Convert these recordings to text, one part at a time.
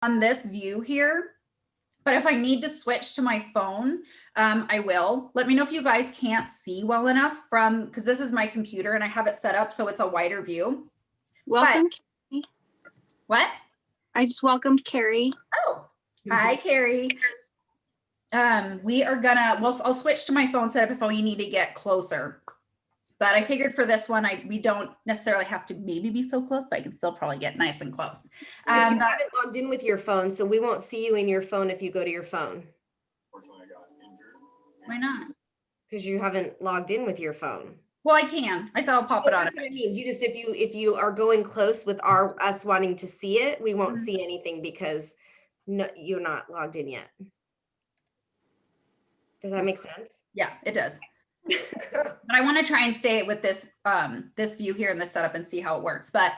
on this view here, but if I need to switch to my phone, I will. Let me know if you guys can't see well enough because this is my computer and I have it set up so it's a wider view. Welcome, Carrie. What? I just welcomed Carrie. Oh, hi, Carrie. We are gonna, I'll switch to my phone setup if you need to get closer. But I figured for this one, we don't necessarily have to maybe be so close, but I can still probably get nice and close. But you haven't logged in with your phone, so we won't see you in your phone if you go to your phone. Unfortunately, I got injured. Why not? Because you haven't logged in with your phone. Well, I can. I said I'll pop it on. That's what I mean. You just, if you are going close with us wanting to see it, we won't see anything because you're not logged in yet. Does that make sense? Yeah, it does. But I want to try and stay with this this view here in the setup and see how it works. But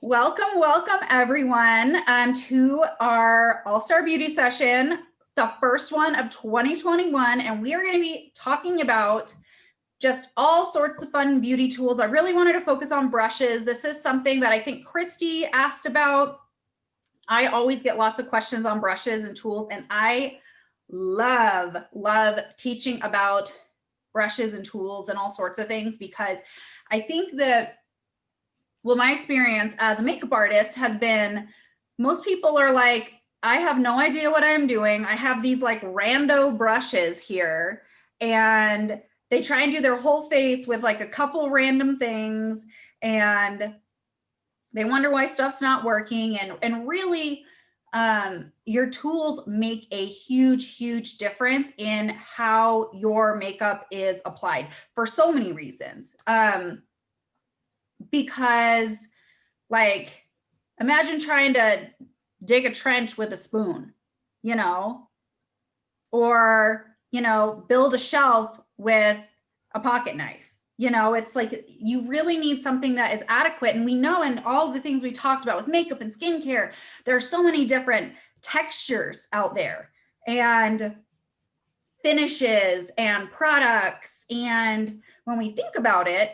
welcome everyone to our All-Star Beauty session, the first one of 2021, and we are going to be talking about just all sorts of fun beauty tools. I really wanted to focus on brushes. This is something that I think Christy asked about. I always get lots of questions on brushes and tools, and I love teaching about brushes and tools and all sorts of things, because I think that, well, my experience as a makeup artist has been, most people are like, I have no idea what I'm doing. I have these like rando brushes here, and they try and do their whole face with like a couple random things, and they wonder why stuff's not working. And really, your tools make a huge difference in how your makeup is applied for so many reasons. Because like, imagine trying to dig a trench with a spoon, you know, or, you know, build a shelf with a pocket knife. You know, it's like you really need something that is adequate. And we know in all the things we talked about with makeup and skincare, there are so many different textures out there and finishes and products. And when we think about it,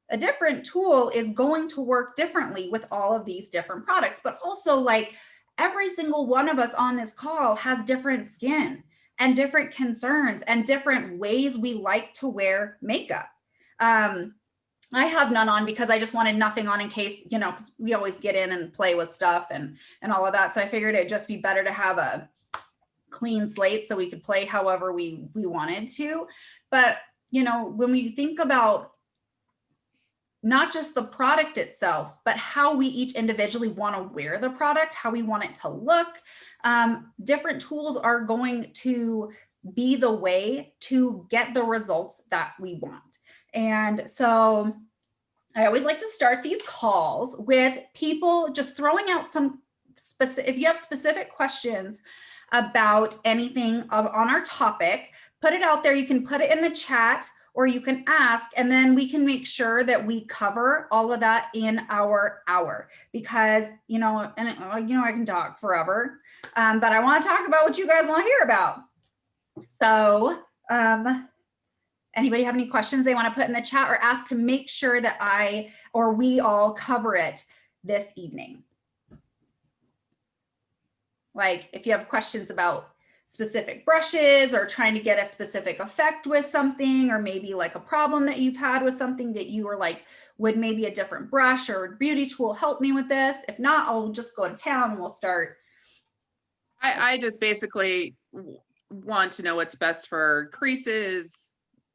a different tool is going to work differently with all of these different products. But also, like, every single one of us on this call has different skin and different concerns and different ways we like to wear makeup. I have none on because I just wanted nothing on in case, you know, because we always get in and play with stuff and all of that. So I figured it'd just be better to have a clean slate so we could play however we wanted to. But, you know, when we think about not just the product itself, but how we each individually want to wear the product, how we want it to look, different tools are going to be the way to get the results that we want. And so I always like to start these calls with people just throwing out some specific, if you have specific questions about anything on our topic, put it out there. You can put it in the chat or you can ask, and then we can make sure that we cover all of that in our hour, because, you know, and you know, I can talk forever, but I want to talk about what you guys want to hear about. So, anybody have any questions they want to put in the chat or ask to make sure that I or we all cover it this evening? Like if you have questions about specific brushes or trying to get a specific effect with something, or maybe like a problem that you've had with something that you were like, would maybe a different brush or beauty tool help me with this? If not, I'll just go to town and we'll start. I just basically want to know what's best for creases,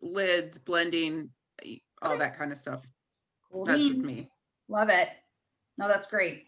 lids, blending, all that kind of stuff. Cool. That's just me. Love it. No, that's great.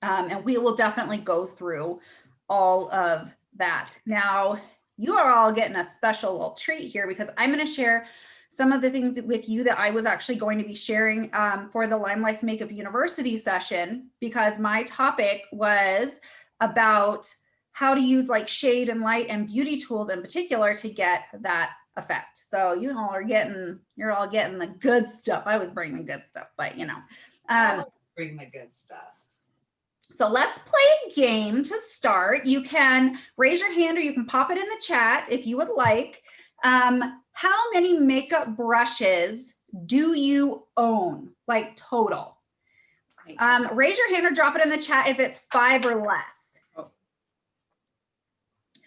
And we will definitely go through all of that. Now, you are all getting a special little treat here, because I'm going to share some of the things with you that I was actually going to be sharing for the LimeLife Makeup University session, because my topic was about how to use like shade and light and beauty tools in particular to get that effect. So you all are getting, you're all getting the good stuff. I was bringing the good stuff, but you know, bring the good stuff. So let's play a game to start. You can raise your hand or you can pop it in the chat if you would like. How many makeup brushes do you own, like total? Raise your hand or drop it in the chat if it's 5 or less.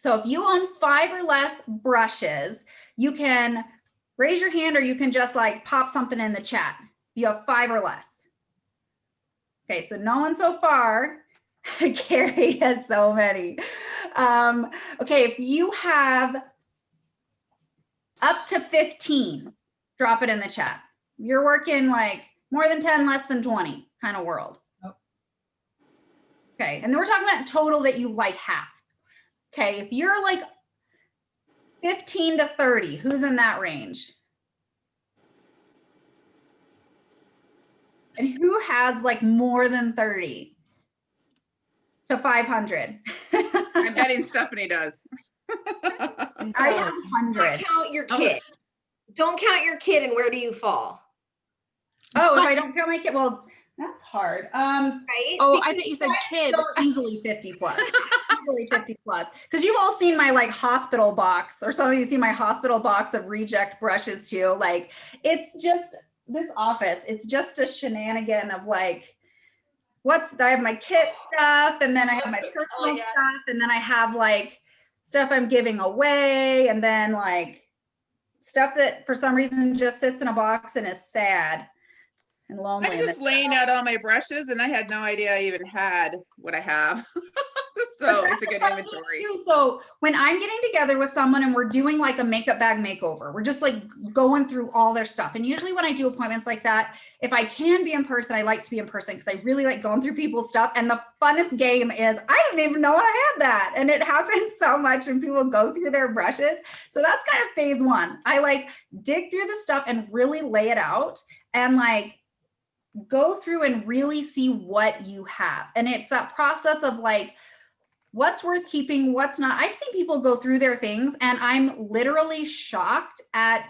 So if you own 5 or less brushes, you can raise your hand or you can just like pop something in the chat. You have 5 or less. Okay, so no one so far. Carrie has so many. Okay, if you have up to 15, drop it in the chat. You're working like more than 10, less than 20 kind of world. Okay, and then we're talking about total that you like have. Okay, if you're like 15 to 30, who's in that range? And who has like more than 30 to 500? I'm betting Stephanie does. I have 100. Don't count your kid. Don't count your kid, and where do you fall? Oh, if I don't count my kid, well, that's hard. Right? Oh, I thought you said kid. So easily 50 plus. Easily 50 plus. Because you've all seen my like hospital box, or some of you see my hospital box of reject brushes too. Like it's just this office, it's just a shenanigan of like, I have my kit stuff, and then I have my personal stuff, and then I have like stuff I'm giving away, and then like stuff that for some reason just sits in a box and is sad and lonely. I'm just laying out all my brushes and I had no idea I even had what I have. So it's a good inventory. So when I'm getting together with someone and we're doing like a makeup bag makeover, we're just like going through all their stuff. And usually when I do appointments like that, if I can be in person, I like to be in person because I really like going through people's stuff. And the funnest game is I didn't even know I had that. And it happens so much when people go through their brushes. So that's kind of phase 1. I like dig through the stuff and really lay it out and like go through and really see what you have. And it's that process of like, what's worth keeping, what's not. I've seen people go through their things and I'm literally shocked at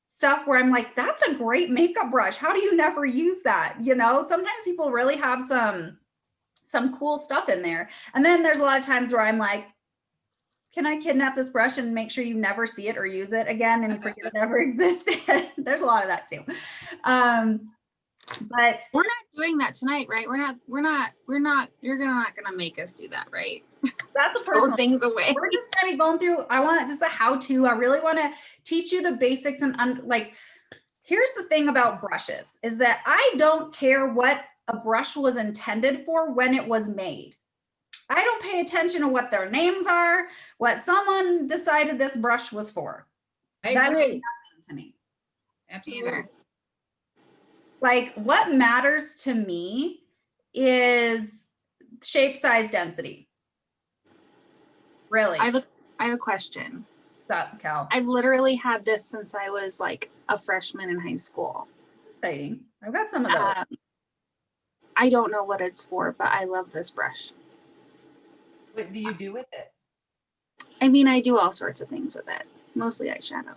stuff where I'm like, that's a great makeup brush. How do you never use that? You know, sometimes people really have some cool stuff in there. And then there's a lot of times where I'm like, can I kidnap this brush and make sure you never see it or use it again and forget it ever existed? There's a lot of that too. But We're not doing that tonight, right? You're not gonna make us do that, right? that's a Throw personal things away. We're just gonna be going through. I want this is a how-to. I really want to teach you the basics and like. Here's the thing about brushes is that I don't care what a brush was intended for when it was made. I don't pay attention to what their names are, what someone decided this brush was for. I That agree. means nothing to me. Absolutely. Like what matters to me is shape, size, density. Really? I have a question. What's up, Cal? I've literally had this since I was like a freshman in high school. It's exciting. I've got some of those. I don't know what it's for, but I love this brush. What do you do with it? I mean, I do all sorts of things with it, mostly eyeshadow.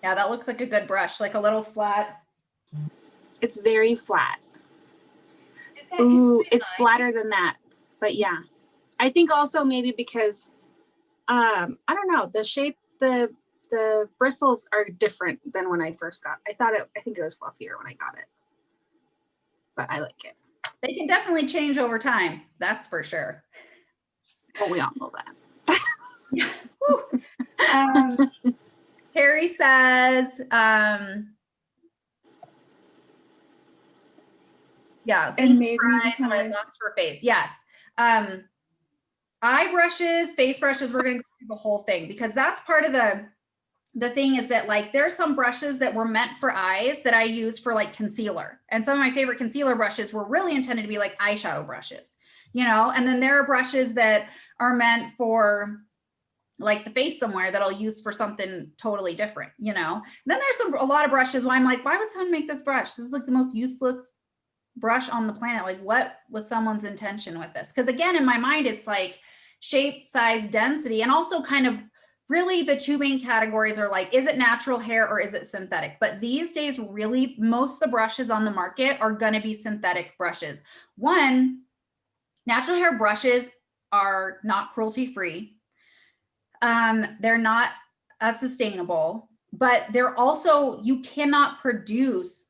Yeah, that looks like a good brush, like a little flat. It's very flat. Ooh, it's flatter than that. But yeah, I think also maybe because, I don't know, the shape, the bristles are different than when I first got. I think it was fluffier when I got it, but I like it. They can definitely change over time. That's for sure. Well, we all know that. Harry says, yeah, And maybe for face. Yes. Eye brushes, face brushes, we're going to go through the whole thing because that's part of the thing is that like there's some brushes that were meant for eyes that I use for like concealer. And some of my favorite concealer brushes were really intended to be like eyeshadow brushes, you know, and then there are brushes that are meant for like the face somewhere that I'll use for something totally different, you know. And then there's a lot of brushes where I'm like, why would someone make this brush? This is like the most useless brush on the planet. Like what was someone's intention with this? Because again, in my mind, it's like shape, size, density, and also kind of really the two main categories are like, is it natural hair or is it synthetic? But these days, really, most of the brushes on the market are going to be synthetic brushes. One, natural hair brushes are not cruelty free. They're not as sustainable, but they're also, you cannot produce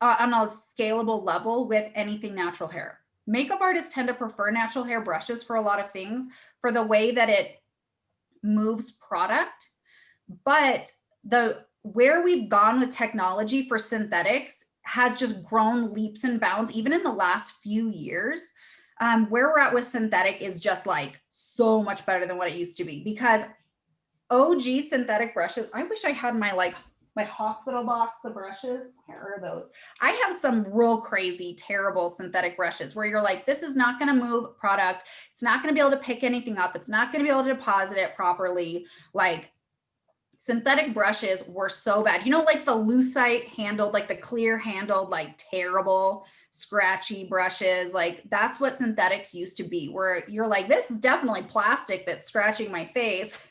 on a scalable level with anything natural hair. Makeup artists tend to prefer natural hair brushes for a lot of things for the way that it moves product, but where we've gone with technology for synthetics has just grown leaps and bounds, even in the last few years. Where we're at with synthetic is just like so much better than what it used to be, because OG synthetic brushes, I wish I had my hospital box of brushes. Where are those? I have some real crazy, terrible synthetic brushes where you're like, this is not going to move product. It's not going to be able to pick anything up. It's not going to be able to deposit it properly. Like, synthetic brushes were so bad. You know, like the lucite handled, like the clear handled, like terrible, scratchy brushes. Like that's what synthetics used to be, where you're like, this is definitely plastic that's scratching my face.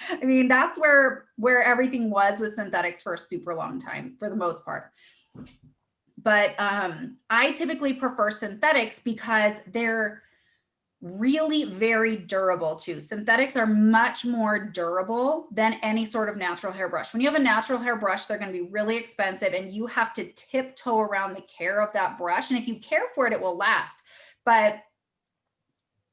I mean, that's where everything was with synthetics for a super long time, for the most part. But I typically prefer synthetics because they're really very durable too. Synthetics are much more durable than any sort of natural hair brush. When you have a natural hair brush, they're going to be really expensive and you have to tiptoe around the care of that brush. And if you care for it, it will last. But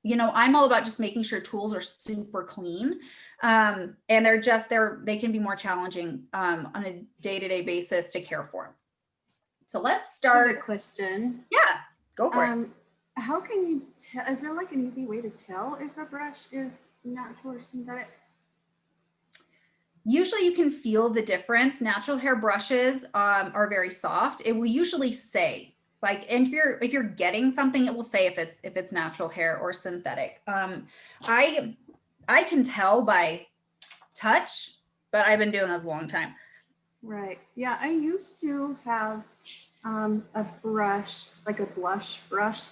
you know, I'm all about just making sure tools are super clean. And they can be more challenging on a day-to-day basis to care for. So let's start. Question. Yeah, go for it. How can you tell, is there like an easy way to tell if a brush is natural or synthetic? Usually you can feel the difference. Natural hair brushes are very soft. It will usually say, like, and if you're getting something, it will say if it's natural hair or synthetic. I can tell by touch, but I've been doing this a long time. Right. Yeah, I used to have a brush, like a blush brush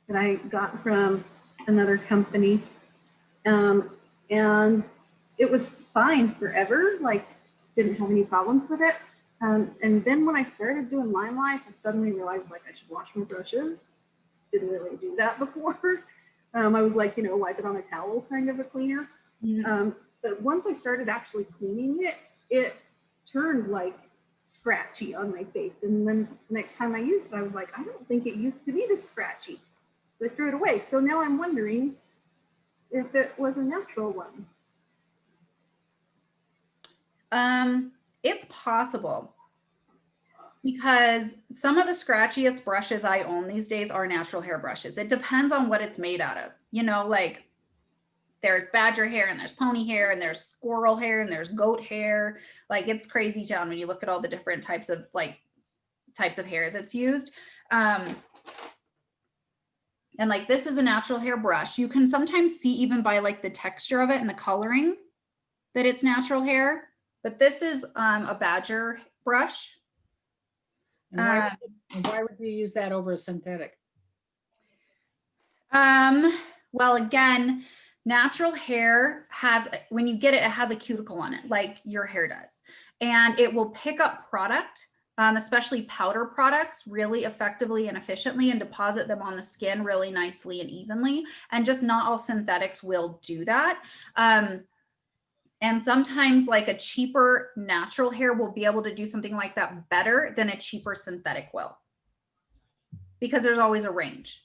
that I got from another company. And it was fine forever, like didn't have any problems with it. And then when I started doing LimeLife, I suddenly realized like I should wash my brushes. Didn't really do that before. I was like, you know, wipe it on a towel, kind of a cleaner. Mm-hmm. But once I started actually cleaning it, it turned like scratchy on my face. And then the next time I used it, I was like, I don't think it used to be this scratchy. So I threw it away. So now I'm wondering if it was a natural one. It's possible, because some of the scratchiest brushes I own these days are natural hair brushes. It depends on what it's made out of. You know, like there's badger hair and there's pony hair and there's squirrel hair and there's goat hair. Like it's crazy town when you look at all the different types of hair that's used. And like this is a natural hair brush. You can sometimes see even by like the texture of it and the coloring that it's natural hair. But this is a badger brush. And why would you use that over a synthetic? Well, again, natural hair has, when you get it, it has a cuticle on it, like your hair does. And it will pick up product, especially powder products, really effectively and efficiently and deposit them on the skin really nicely and evenly. And just not all synthetics will do that. And sometimes like a cheaper natural hair will be able to do something like that better than a cheaper synthetic will, because there's always a range.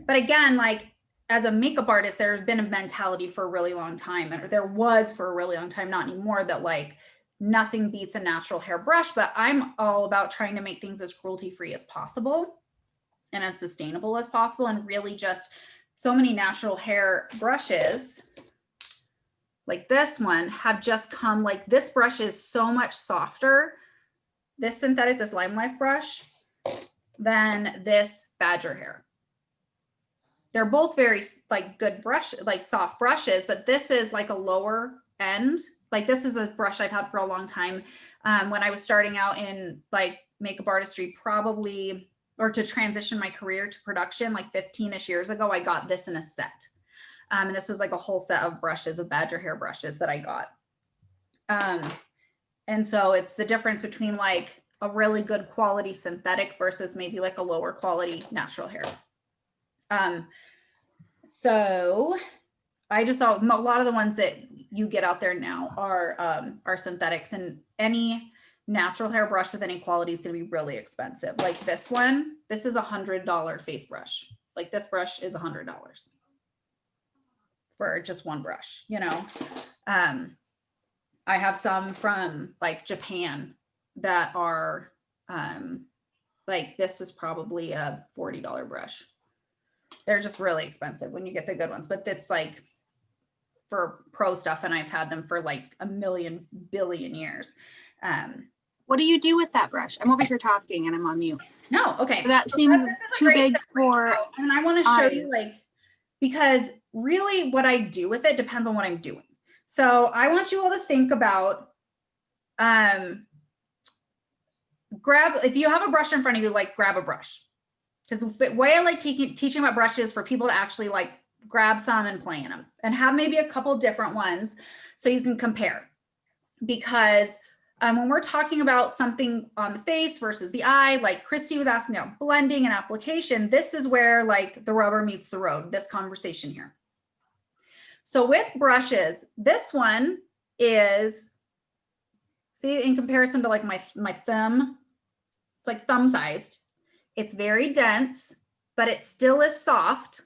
But again, like as a makeup artist, there's been a mentality for a really long time, and there was for a really long time, not anymore, that like nothing beats a natural hair brush. But I'm all about trying to make things as cruelty-free as possible and as sustainable as possible. And really just so many natural hair brushes like this one have just come, like this brush is so much softer, this synthetic, this LimeLife brush, than this badger hair. They're both very like good brush, like soft brushes, but this is like a lower end. Like this is a brush I've had for a long time. When I was starting out in like makeup artistry, probably, or to transition my career to production, like 15-ish years ago, I got this in a set. And this was like a whole set of brushes, of badger hair brushes that I got. And so it's the difference between like a really good quality synthetic versus maybe like a lower quality natural hair. So I just saw a lot of the ones that you get out there now are synthetics, and any natural hair brush with any quality is going to be really expensive. Like this one, this is $100 face brush. Like this brush is $100. for just one brush, you know. I have some from like Japan that are like, this is probably a $40 brush. They're just really expensive when you get the good ones, but it's like for pro stuff, and I've had them for like a million billion years. What do you do with that brush? I'm over here talking and I'm on mute. No, okay. That So seems this is a too great big segue. for So, and I want to show you eyes. like, because really what I do with it depends on what I'm doing. So I want you all to think about, if you have a brush in front of you, like grab a brush. Because the way I like teaching about brushes for people to actually like grab some and play in them and have maybe a couple different ones so you can compare. Because when we're talking about something on the face versus the eye, like Christy was asking about blending and application, this is where like the rubber meets the road, this conversation here. So with brushes, this one is, see, in comparison to like my thumb, it's like thumb sized. It's very dense, but it still is soft,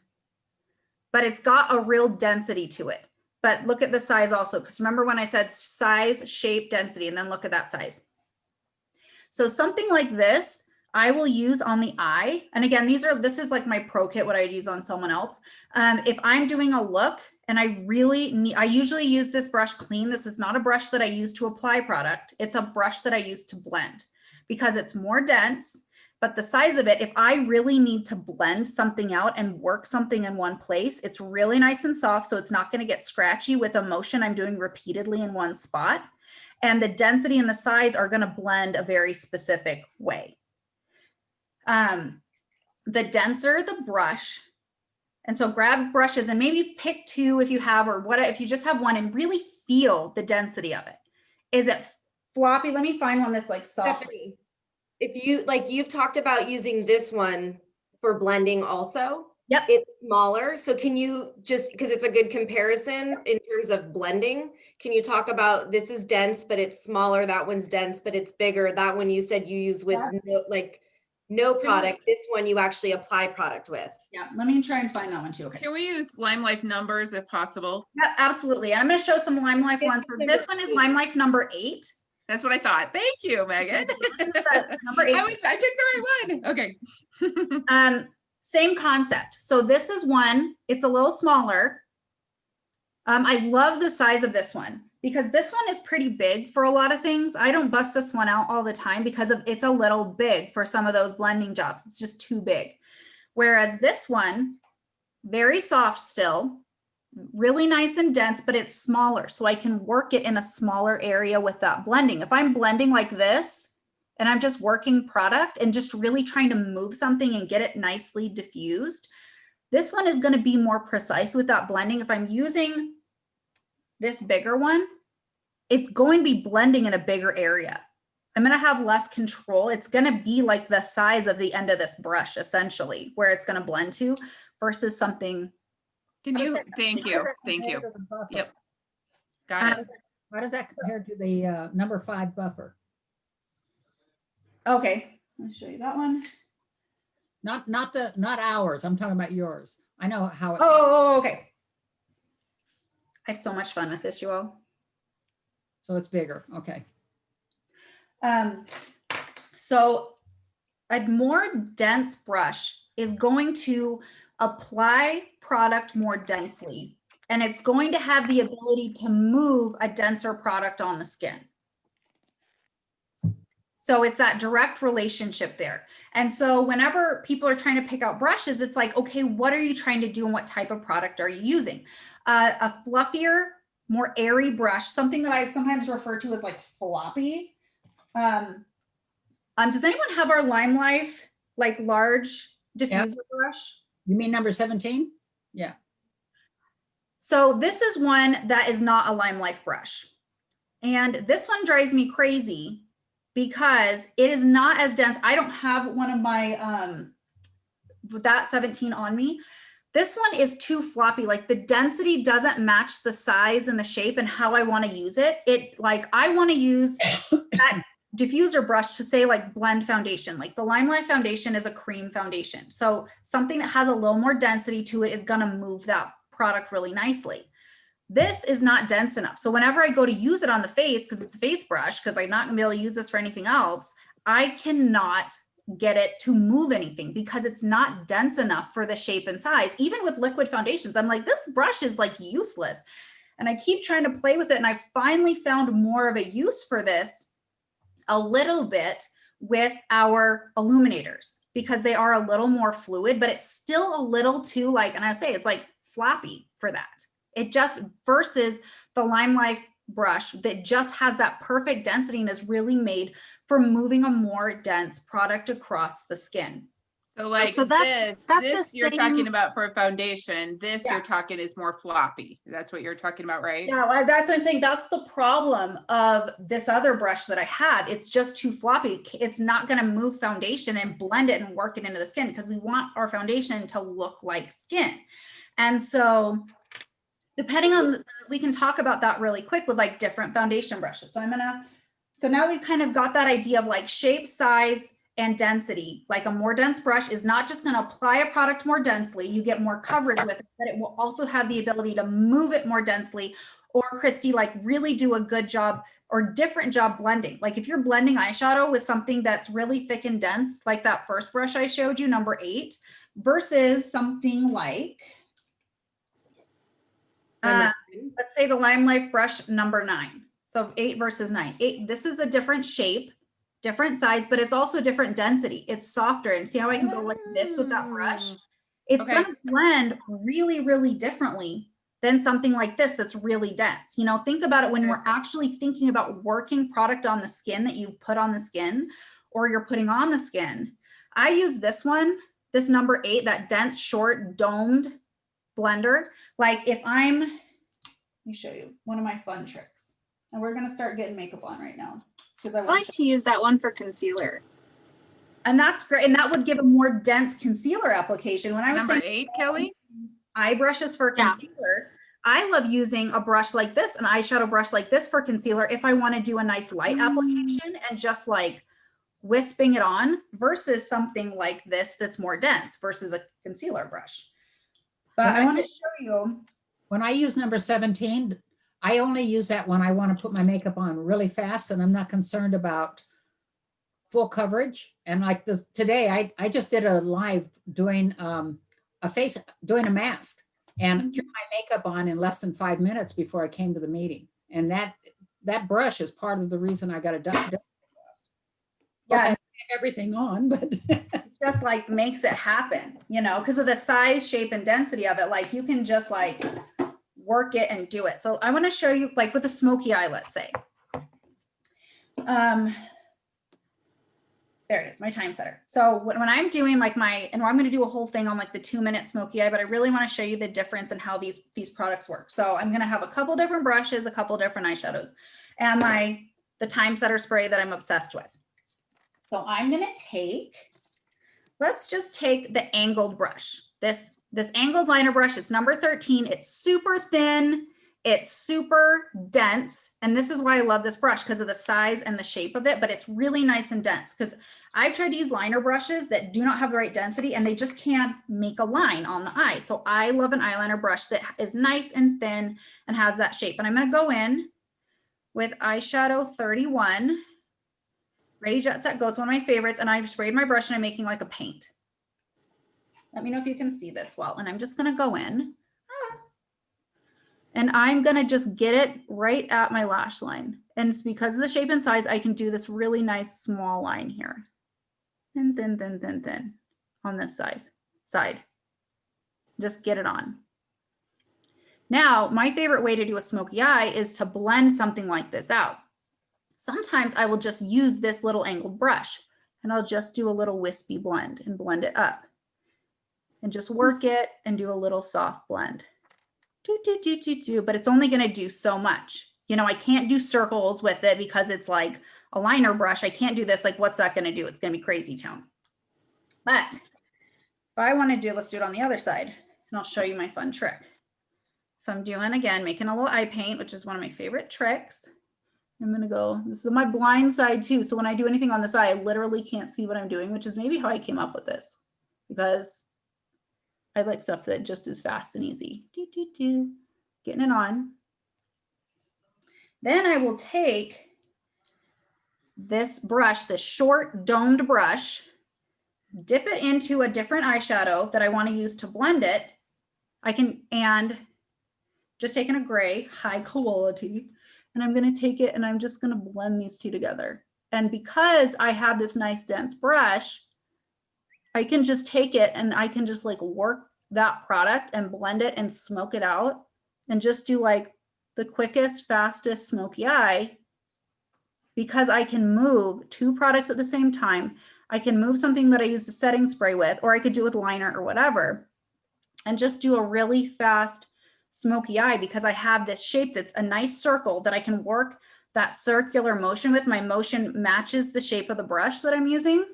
but it's got a real density to it. But look at the size also, because remember when I said size, shape, density, and then look at that size. So something like this, I will use on the eye. And again, this is like my pro kit, what I'd use on someone else. If I'm doing a look and I usually use this brush clean. This is not a brush that I use to apply product. It's a brush that I use to blend because it's more dense. But the size of it, if I really need to blend something out and work something in one place, it's really nice and soft. So it's not going to get scratchy with a motion I'm doing repeatedly in one spot. And the density and the size are going to blend a very specific way. The denser the brush, and so grab brushes and maybe pick two if you have, or what if you just have one, and really feel the density of it. Is it floppy? Let me find one that's like soft. Stephanie, if you like, you've talked about using this one for blending also. Yep. It's smaller. So can you just, because it's a good comparison in terms of blending, can you talk about this is dense, but it's smaller. That one's dense, but it's bigger. That one you said you use with no product. This one you actually apply product with. Yeah, let me try and find that one too. Okay. Can we use LimeLife numbers if possible? Yeah, absolutely. And I'm going to show some LimeLife ones. So this one is LimeLife number 8. That's what I thought. Thank you, Megan. This is the number 8. I picked the right one. Okay. Same concept. So this is one, it's a little smaller. I love the size of this one because this one is pretty big for a lot of things. I don't bust this one out all the time because it's a little big for some of those blending jobs. It's just too big. Whereas this one, very soft still, really nice and dense, but it's smaller. So I can work it in a smaller area with that blending. If I'm blending like this and I'm just working product and just really trying to move something and get it nicely diffused, this one is going to be more precise with that blending. If I'm using this bigger one, it's going to be blending in a bigger area. I'm going to have less control. It's going to be like the size of the end of this brush, essentially, where it's going to blend to versus something. Thank you. Yep. Got it. How does that compare to the number 5 buffer? Okay, I'll show you that one. Not ours. I'm talking about yours. I know how it. Oh, okay. I have so much fun with this, you all. So it's bigger. Okay. So a more dense brush is going to apply product more densely, and it's going to have the ability to move a denser product on the skin. So it's that direct relationship there. And so whenever people are trying to pick out brushes, it's like, okay, what are you trying to do and what type of product are you using? A fluffier, more airy brush, something that I sometimes refer to as like floppy. Does anyone have our LimeLife, like large diffuser brush? You mean number 17? Yeah. So this is one that is not a LimeLife brush. And this one drives me crazy because it is not as dense. I don't have one of my, that 17 on me. This one is too floppy. Like the density doesn't match the size and the shape and how I want to use it. I want to use that diffuser brush to say like blend foundation. Like the LimeLife foundation is a cream foundation. So something that has a little more density to it is going to move that product really nicely. This is not dense enough. So whenever I go to use it on the face, because it's a face brush, because I'm not gonna be able to use this for anything else, I cannot get it to move anything because it's not dense enough for the shape and size. Even with liquid foundations, I'm like, this brush is like useless. And I keep trying to play with it. And I finally found more of a use for this a little bit with our illuminators because they are a little more fluid, but it's still a little too like, and I say it's like floppy for that. It just versus the LimeLife brush that just has that perfect density and is really made for moving a more dense product across the skin. So like So that's this the you're same- talking about for a foundation. This Yeah. you're talking is more floppy. That's what you're talking about, right? Yeah, that's what I'm saying. That's the problem of this other brush that I have. It's just too floppy. It's not going to move foundation and blend it and work it into the skin because we want our foundation to look like skin. And so depending on, we can talk about that really quick with like different foundation brushes. So now we've kind of got that idea of like shape, size, and density. Like a more dense brush is not just going to apply a product more densely, you get more coverage with it, but it will also have the ability to move it more densely, or Christy, like really do a good job or different job blending. Like if you're blending eyeshadow with something that's really thick and dense, like that first brush I showed you, number 8, versus something like, let's say the LimeLife brush number 9. So 8 versus 9. 8, this is a different shape, different size, but it's also different density. It's softer. And see how I can go like this with that brush? It's Okay. going to blend really, really differently than something like this that's really dense. You know, think about it when we're actually thinking about working product on the skin that you put on the skin or you're putting on the skin. I use this one, this number 8, that dense, short, domed blender. Like if I'm, let me show you one of my fun tricks. And we're going to start getting makeup on right now. Because I I like to use that one for concealer. And that's great. And that would give a more dense concealer application. When I was Number saying 8, Kelly? eye brushes for Yeah. concealer, I love using a brush like this, an eyeshadow brush like this for concealer if I want to do a nice light application and just like wisping it on versus something like this that's more dense versus a concealer brush. But I want to show you. When I use number 17, I only use that when I want to put my makeup on really fast and I'm not concerned about full coverage. And like this today, I just did a live doing doing a mask and threw my makeup on in less than 5 minutes before I came to the meeting. And that brush is part of the reason I got it done. Yeah, I have everything on, but just like makes it happen, you know, because of the size, shape, and density of it. Like you can just like work it and do it. So I want to show you like with a smoky eye, let's say. There it is, my time setter. So when I'm doing like and I'm going to do a whole thing on like the 2-minute smoky eye, but I really want to show you the difference in how these products work. So I'm going to have a couple different brushes, a couple different eyeshadows, and the time setter spray that I'm obsessed with. So I'm going to let's just take the angled brush. This angled liner brush, it's number 13. It's super thin. It's super dense. And this is why I love this brush because of the size and the shape of it, but it's really nice and dense because I've tried to use liner brushes that do not have the right density and they just can't make a line on the eye. So I love an eyeliner brush that is nice and thin and has that shape. And I'm going to go in with eyeshadow 31. Ready, Jet, Set, Go. It's one of my favorites. And I've sprayed my brush and I'm making like a paint. Let me know if you can see this well. And I'm just going to go in. And I'm going to just get it right at my lash line. And it's because of the shape and size, I can do this really nice small line here. And thin on this side. Just get it on. Now, my favorite way to do a smoky eye is to blend something like this out. Sometimes I will just use this little angled brush and I'll just do a little wispy blend and blend it up and just work it and do a little soft blend. But it's only going to do so much. You know, I can't do circles with it because it's like a liner brush. I can't do this. Like, what's that going to do? It's going to be crazy tone. But if I want to let's do it on the other side and I'll show you my fun trick. So I'm doing, again, making a little eye paint, which is one of my favorite tricks. I'm going to go, this is my blind side too. So when I do anything on this eye, I literally can't see what I'm doing, which is maybe how I came up with this because I like stuff that just is fast and easy. Getting it on. Then I will take this brush, this short domed brush, dip it into a different eyeshadow that I want to use to blend it. And just taking a gray, high quality, and I'm going to take it and I'm just going to blend these two together. And because I have this nice dense brush, I can just take it and I can just like work that product and blend it and smoke it out and just do like the quickest, fastest smoky eye, because I can move two products at the same time. I can move something that I use the setting spray with, or I could do with liner or whatever, and just do a really fast smoky eye because I have this shape that's a nice circle that I can work that circular motion with. My motion matches the shape of the brush that I'm using.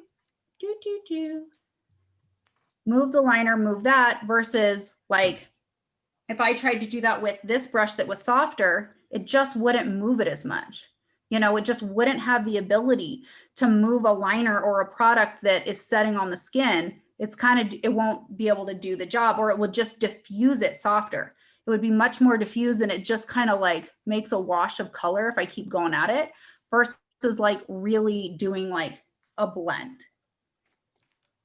Move the liner, move that, versus like if I tried to do that with this brush that was softer, it just wouldn't move it as much. You know, it just wouldn't have the ability to move a liner or a product that is setting on the skin. It's kind of, it won't be able to do the job, or it would just diffuse it softer. It would be much more diffused, and it just kind of like makes a wash of color if I keep going at it, versus like really doing like a blend.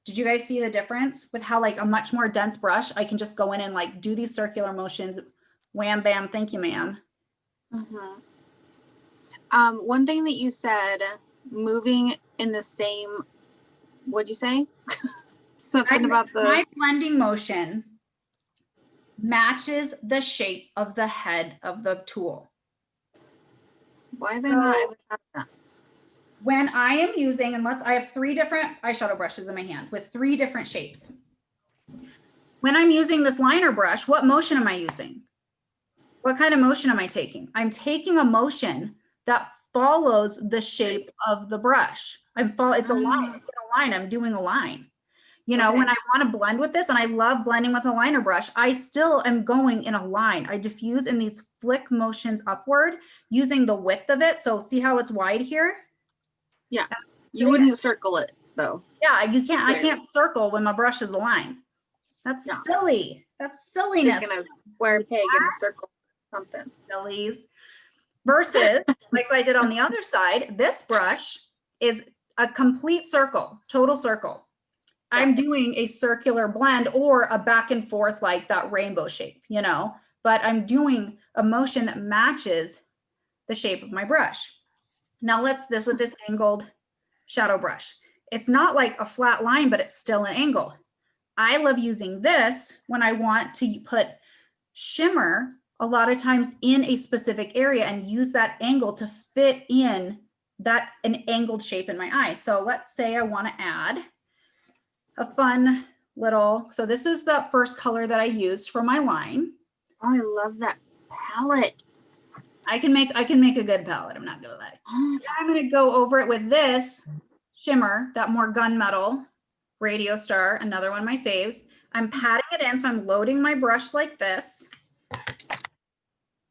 Did you guys see the difference with how like a much more dense brush, I can just go in and like do these circular motions, wham, bam, thank you, ma'am. One thing that you said, moving in the same, what'd you say? Something about my blending motion matches the shape of the head of the tool. Why have I not ever done that? When I am using, and I have 3 different eyeshadow brushes in my hand with 3 different shapes. When I'm using this liner brush, what motion am I using? What kind of motion am I taking? I'm taking a motion that follows the shape of the brush. It's a line. It's in a line. I'm doing a line. You know, when I want to blend with this, and I love blending with a liner brush, I still am going in a line. I diffuse in these flick motions upward using the width of it. So see how it's wide here? Yeah. You wouldn't circle it though. Yeah, you can't. I can't circle when my brush is a line. That's silly. That's silliness. Sticking a square peg in a circle, something. Sillies. Versus, like I did on the other side, this brush is a complete circle, total circle. I'm doing a circular blend or a back and forth like that rainbow shape, you know, but I'm doing a motion that matches the shape of my brush. Now with this angled shadow brush. It's not like a flat line, but it's still an angle. I love using this when I want to put shimmer a lot of times in a specific area and use that angle to fit in an angled shape in my eye. So let's say I want to add a fun little, so this is the first color that I used for my line. Oh, I love that palette. I can make a good palette, I'm not gonna lie. I'm gonna go over it with this shimmer, that more gunmetal Radio Star, another one of my faves. I'm patting it in, so I'm loading my brush like this.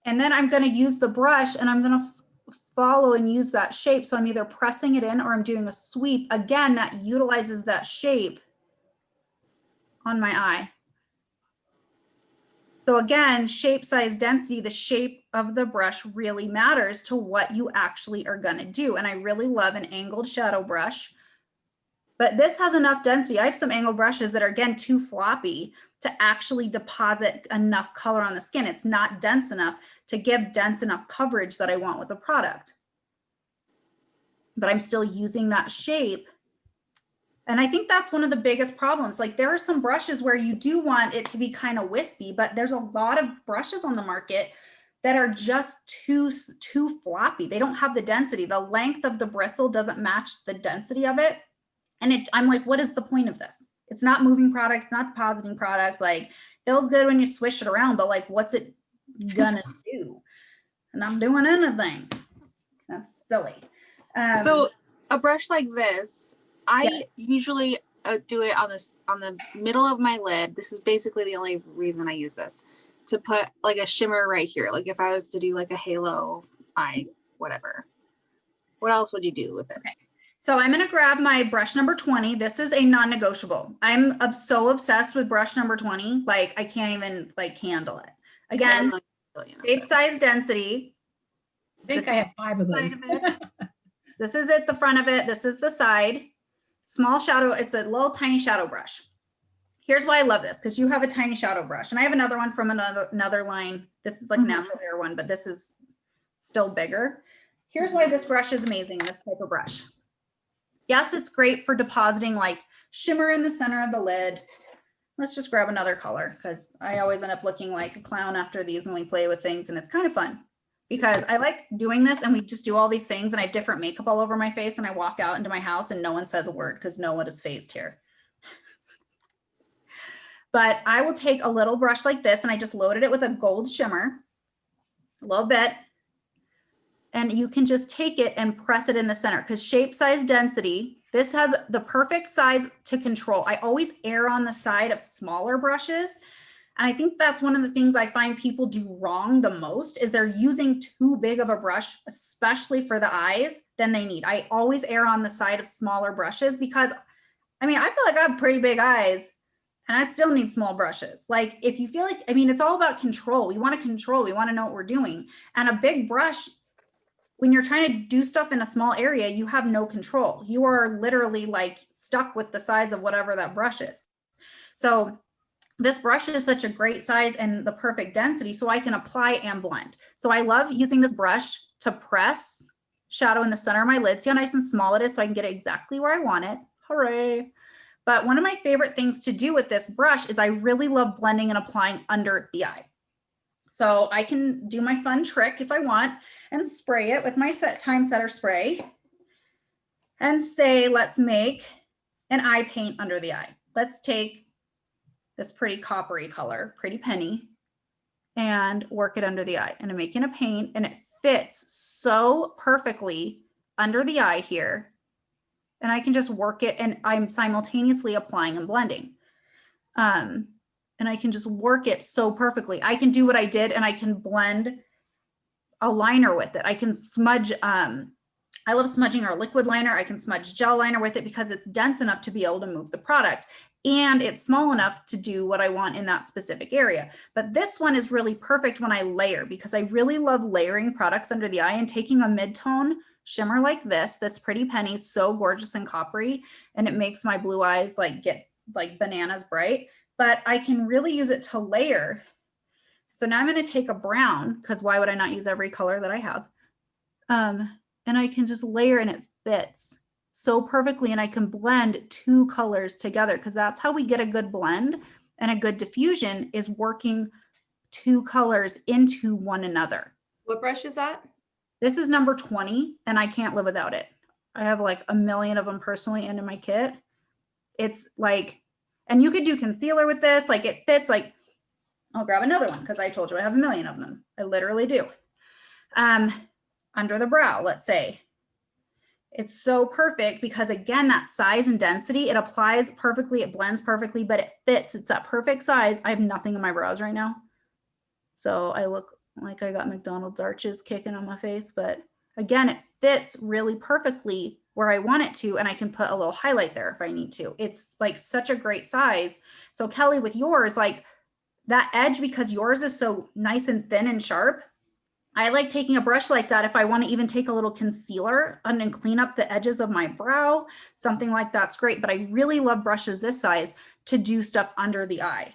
And then I'm gonna use the brush and I'm gonna follow and use that shape. So I'm either pressing it in or I'm doing a sweep. Again, that utilizes that shape on my eye. So again, shape, size, density, the shape of the brush really matters to what you actually are gonna do. And I really love an angled shadow brush, but this has enough density. I have some angled brushes that are, again, too floppy to actually deposit enough color on the skin. It's not dense enough to give dense enough coverage that I want with the product. But I'm still using that shape. And I think that's one of the biggest problems. Like there are some brushes where you do want it to be kind of wispy, but there's a lot of brushes on the market that are just too floppy. They don't have the density. The length of the bristle doesn't match the density of it. And I'm like, what is the point of this? It's not moving product, it's not depositing product. Like feels good when you swish it around, but like, what's it gonna do? And I'm doing anything. That's silly. So a brush like this, I usually do it on the middle of my lid. This is basically the only reason I use this, to put like a shimmer right here. Like if I was to do like a halo eye, whatever. What else would you do with this? Okay. So I'm going to grab my brush number 20. This is a non-negotiable. I'm so obsessed with brush number 20. Like I can't even like handle it. Again, shape, size, density. I think I have 5 of those. This is it, the front of it. This is the side. Small shadow. It's a little tiny shadow brush. Here's why I love this, because you have a tiny shadow brush. And I have another one from another line. This is like a natural hair one, but this is still bigger. Here's why this brush is amazing, this type of brush. Yes, it's great for depositing like shimmer in the center of the lid. Let's just grab another color because I always end up looking like a clown after these when we play with things, and it's kind of fun because I like doing this and we just do all these things and I have different makeup all over my face and I walk out into my house and no one says a word because no one is phased here. But I will take a little brush like this and I just loaded it with a gold shimmer, a little bit. And you can just take it and press it in the center because shape, size, density, this has the perfect size to control. I always err on the side of smaller brushes. And I think that's one of the things I find people do wrong the most is they're using too big of a brush, especially for the eyes, than they need. I always err on the side of smaller brushes because, I mean, I feel like I have pretty big eyes and I still need small brushes. Like if you feel like, I mean, it's all about control. We want to control, we want to know what we're doing. And a big brush, when you're trying to do stuff in a small area, you have no control. You are literally like stuck with the size of whatever that brush is. So this brush is such a great size and the perfect density so I can apply and blend. So I love using this brush to press shadow in the center of my lid. See how nice and small it is so I can get it exactly where I want it. Hooray. But one of my favorite things to do with this brush is I really love blending and applying under the eye. So I can do my fun trick if I want and spray it with my time setter spray and say, let's make an eye paint under the eye. Let's take this pretty coppery color, pretty penny, and work it under the eye. And I'm making a paint and it fits so perfectly under the eye here. And I can just work it and I'm simultaneously applying and blending. And I can just work it so perfectly. I can do what I did and I can blend a liner with it. I can smudge, I love smudging our liquid liner. I can smudge gel liner with it because it's dense enough to be able to move the product. And it's small enough to do what I want in that specific area. But this one is really perfect when I layer because I really love layering products under the eye and taking a mid-tone shimmer like this pretty penny, so gorgeous and coppery. And it makes my blue eyes like get like bananas bright. But I can really use it to layer. So now I'm going to take a brown because why would I not use every color that I have? And I can just layer and it fits so perfectly and I can blend 2 colors together because that's how we get a good blend and a good diffusion is working 2 colors into one another. What brush is that? This is number 20 and I can't live without it. I have like a million of them personally in my kit. It's like, and you could do concealer with this, like it fits, like I'll grab another one because I told you I have a million of them. I literally do. Under the brow, let's say. It's so perfect because again, that size and density, it applies perfectly, it blends perfectly, but it fits. It's that perfect size. I have nothing in my brows right now. So I look like I got McDonald's arches kicking on my face, but again, it fits really perfectly where I want it to, and I can put a little highlight there if I need to. It's like such a great size. So Kelly, with yours, like that edge, because yours is so nice and thin and sharp, I like taking a brush like that if I want to even take a little concealer and then clean up the edges of my brow, something like that's great. But I really love brushes this size to do stuff under the eye.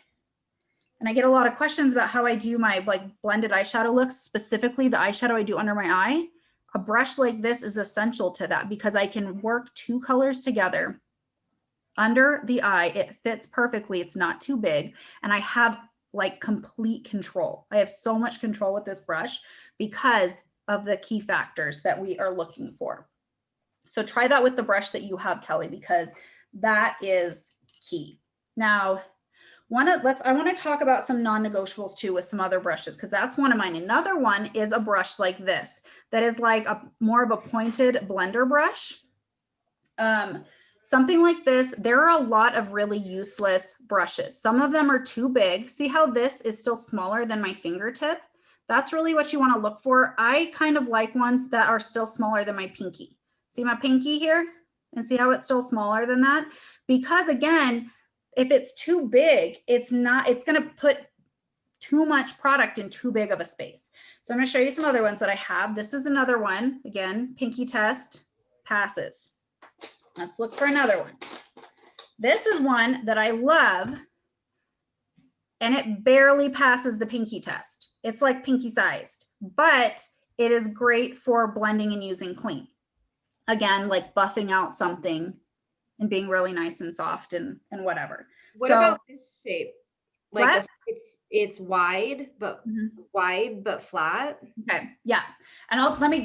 And I get a lot of questions about how I do my like blended eyeshadow looks, specifically the eyeshadow I do under my eye. A brush like this is essential to that because I can work 2 colors together under the eye. It fits perfectly. It's not too big. And I have like complete control. I have so much control with this brush because of the key factors that we are looking for. So try that with the brush that you have, Kelly, because that is key. Now, I want to talk about some non-negotiables too with some other brushes because that's one of mine. Another one is a brush like this that is like a more of a pointed blender brush. Something like this. There are a lot of really useless brushes. Some of them are too big. See how this is still smaller than my fingertip? That's really what you want to look for. I kind of like ones that are still smaller than my pinky. See my pinky here? and see how it's still smaller than that? Because again, if it's too big, it's going to put too much product in too big of a space. So I'm going to show you some other ones that I have. This is another one. Again, pinky test passes. Let's look for another one. This is one that I love, and it barely passes the pinky test. It's like pinky sized, but it is great for blending and using clean. Again, like buffing out something and being really nice and soft and whatever. What So- about this shape? Like What? it's wide, but Mhm. wide but flat. Okay, yeah. And I'll talk Okay,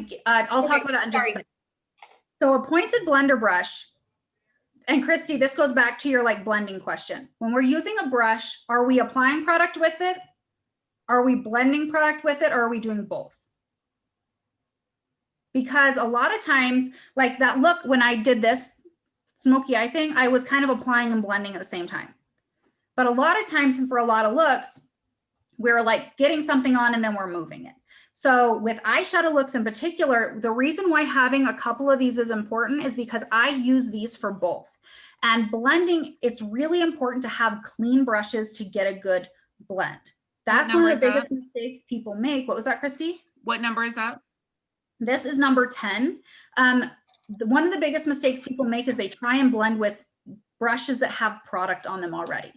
about that in just a sorry. second. So a pointed blender brush, and Christy, this goes back to your like blending question. When we're using a brush, are we applying product with it? Are we blending product with it? Or are we doing both? Because a lot of times, like that look, when I did this smoky eye thing, I was kind of applying and blending at the same time. But a lot of times, and for a lot of looks, we're like getting something on and then we're moving it. So with eyeshadow looks in particular, the reason why having a couple of these is important is because I use these for both. And blending, it's really important to have clean brushes to get a good blend. That's one number of the is biggest mistakes people make. What was that, Christy? What number is that? This is number 10. One of the biggest mistakes people make is they try and blend with brushes that have product on them already.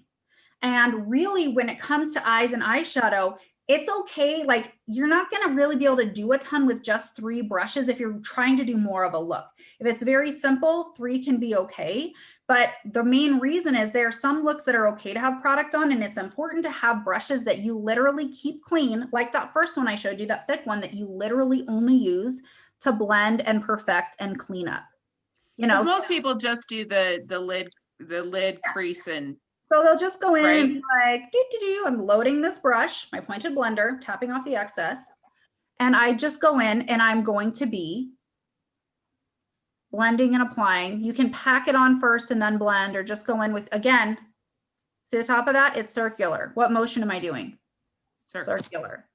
And really, when it comes to eyes and eyeshadow, it's okay. Like, you're not going to really be able to do a ton with just 3 brushes if you're trying to do more of a look. If it's very simple, 3 can be okay. But the main reason is there are some looks that are okay to have product on, and it's important to have brushes that you literally keep clean, like that first one I showed you, that thick one that you literally only use to blend and perfect and clean up. You know, 'Cause most people just do the lid crease and so they'll just go in and Right. be like, I'm loading this brush, my pointed blender, tapping off the excess. And I just go in and I'm going to be blending and applying. You can pack it on first and then blend, or just go in with, again, see the top of that? It's circular. What motion am I doing? Circular.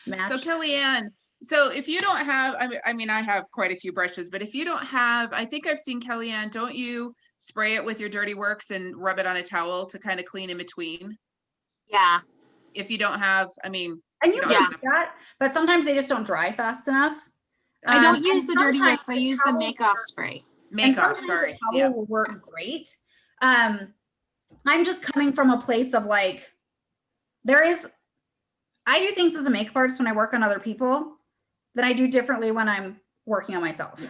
Match. So Kellyanne, so if you don't have, I mean, I have quite a few brushes, but if you don't have, I think I've seen Kellyanne, don't you spray it with your Dirty Works and rub it on a towel to kind of clean in between? Yeah. If you don't have, I mean, And you you can don't do have- that, but sometimes they just don't dry fast enough. I don't and use the Dirty sometimes Works. I the use the towel- make-off spray. and make off, sometimes sorry. the towel Yeah. will work great. I'm just coming from a place of like, I do things as a makeup artist when I work on other people that I do differently when I'm working on myself.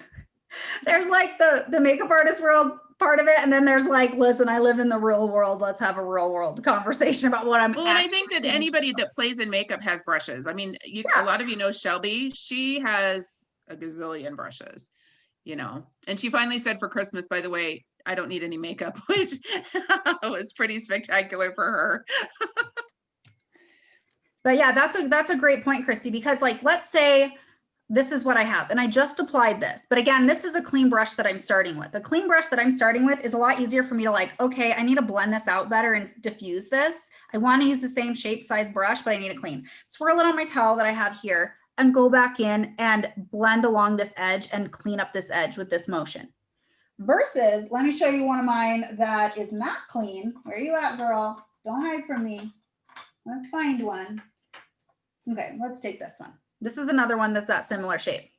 There's like the makeup artist world part of it, and then there's like, listen, I live in the real world. Let's have a real world conversation about what I'm. Well, and I think that anybody that plays in makeup has brushes. I mean, a lot of you know Shelby. She has a gazillion brushes, you know. And she finally said for Christmas, by the way, I don't need any makeup, which was pretty spectacular for her. But yeah, that's a great point, Christy, because like, let's say this is what I have and I just applied this. But again, this is a clean brush that I'm starting with. The clean brush that I'm starting with is a lot easier for me to like, okay, I need to blend this out better and diffuse this. I want to use the same shape size brush, but I need it clean. Swirl it on my towel that I have here and go back in and blend along this edge and clean up this edge with this motion. Versus, let me show you one of mine that is not clean. Where are you at, girl? Don't hide from me. Let's find one. Okay, let's take this one. This is another one that's that similar shape.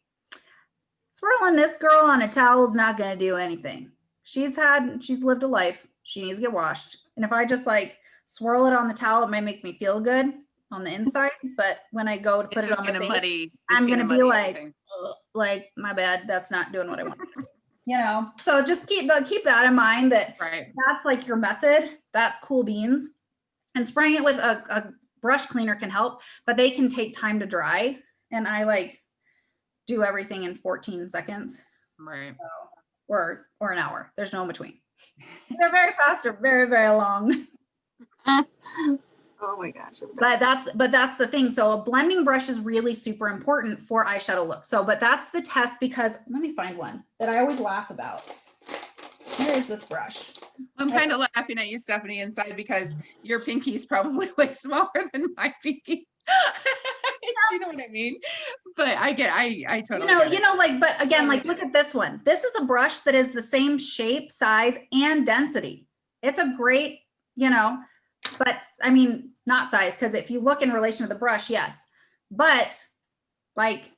Swirling this girl on a towel is not going to do anything. She's lived a life. She needs to get washed. And if I just like swirl it on the towel, it might make me feel good on the inside. But when I go to put It's it just on my gonna face, muddy. I'm it's gonna be muddy like, everything. ugh, like my bad. That's not doing what I want to do. You know, so just keep that in mind, that Right. that's like your method. That's cool beans. And spraying it with a brush cleaner can help, but they can take time to dry. And I like do everything in 14 seconds Right. or an hour. There's no in between. They're very fast or very, very long. Oh my gosh. But that's the thing. So a blending brush is really super important for eyeshadow look. So, but that's the test, because let me find one that I always laugh about. Here is this brush. I'm kind of laughing at you, Stephanie, inside, because your pinky is probably way smaller than my pinky. Do you know what I mean? But I totally get it. like, but again, Totally like, get look at this one. This is a brush that is the same shape, size, and density. It's a great, but I mean, not size, because if you look in relation to the brush, yes. But like,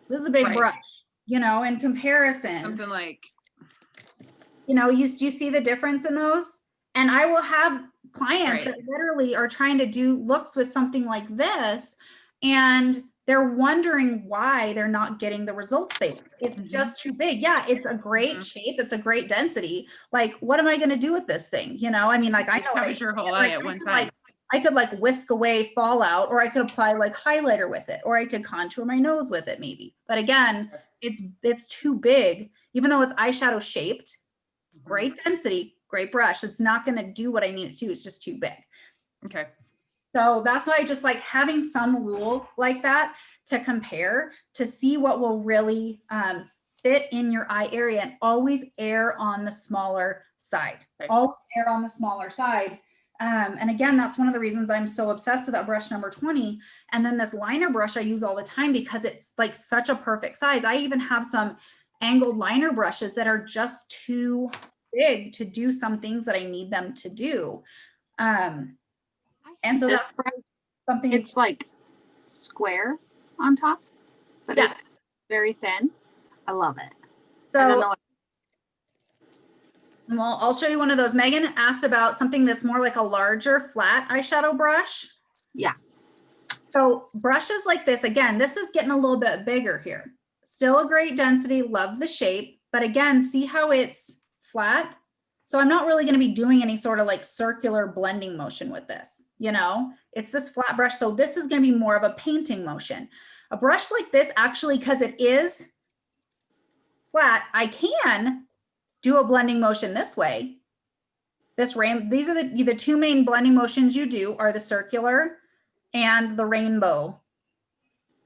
this is a big Right. brush, in comparison. Something like, you see the difference in those? And I will have clients Right. that literally are trying to do looks with something like this, and they're wondering why they're not getting the results they want. It's Mhm. just too big. Yeah, it's a great shape. It's a great density. Like, what am I going to do with this thing? I mean, like, I it know covers your whole eye at one time. I could like whisk away fallout, or I could apply like highlighter with it, or I could contour my nose with it maybe. But again, it's too big. Even though it's eyeshadow shaped, great density, great brush. It's not going to do what I need it to. It's just too big. Okay. So that's why I just like having some rule like that to compare, to see what will really fit in your eye area, and always err on the smaller side. Okay. Always err on the smaller side. And again, that's one of the reasons I'm so obsessed with that brush number 20. And then this liner brush I use all the time because it's like such a perfect size. I even have some angled liner brushes that are just too big to do some things that I need them to do. And so that's something it's like square on top, but it's very thin. I love it. I don't know. Well, I'll show you one of those. Megan asked about something that's more like a larger flat eyeshadow brush. Yeah. So brushes like this, again, this is getting a little bit bigger here. Still a great density, love the shape, but again, see how it's flat? So I'm not really going to be doing any sort of like circular blending motion with this, it's this flat brush. So this is going to be more of a painting motion. A brush like this, actually, because it is flat, I can do a blending motion this way. These are the two main blending motions you do are the circular and the rainbow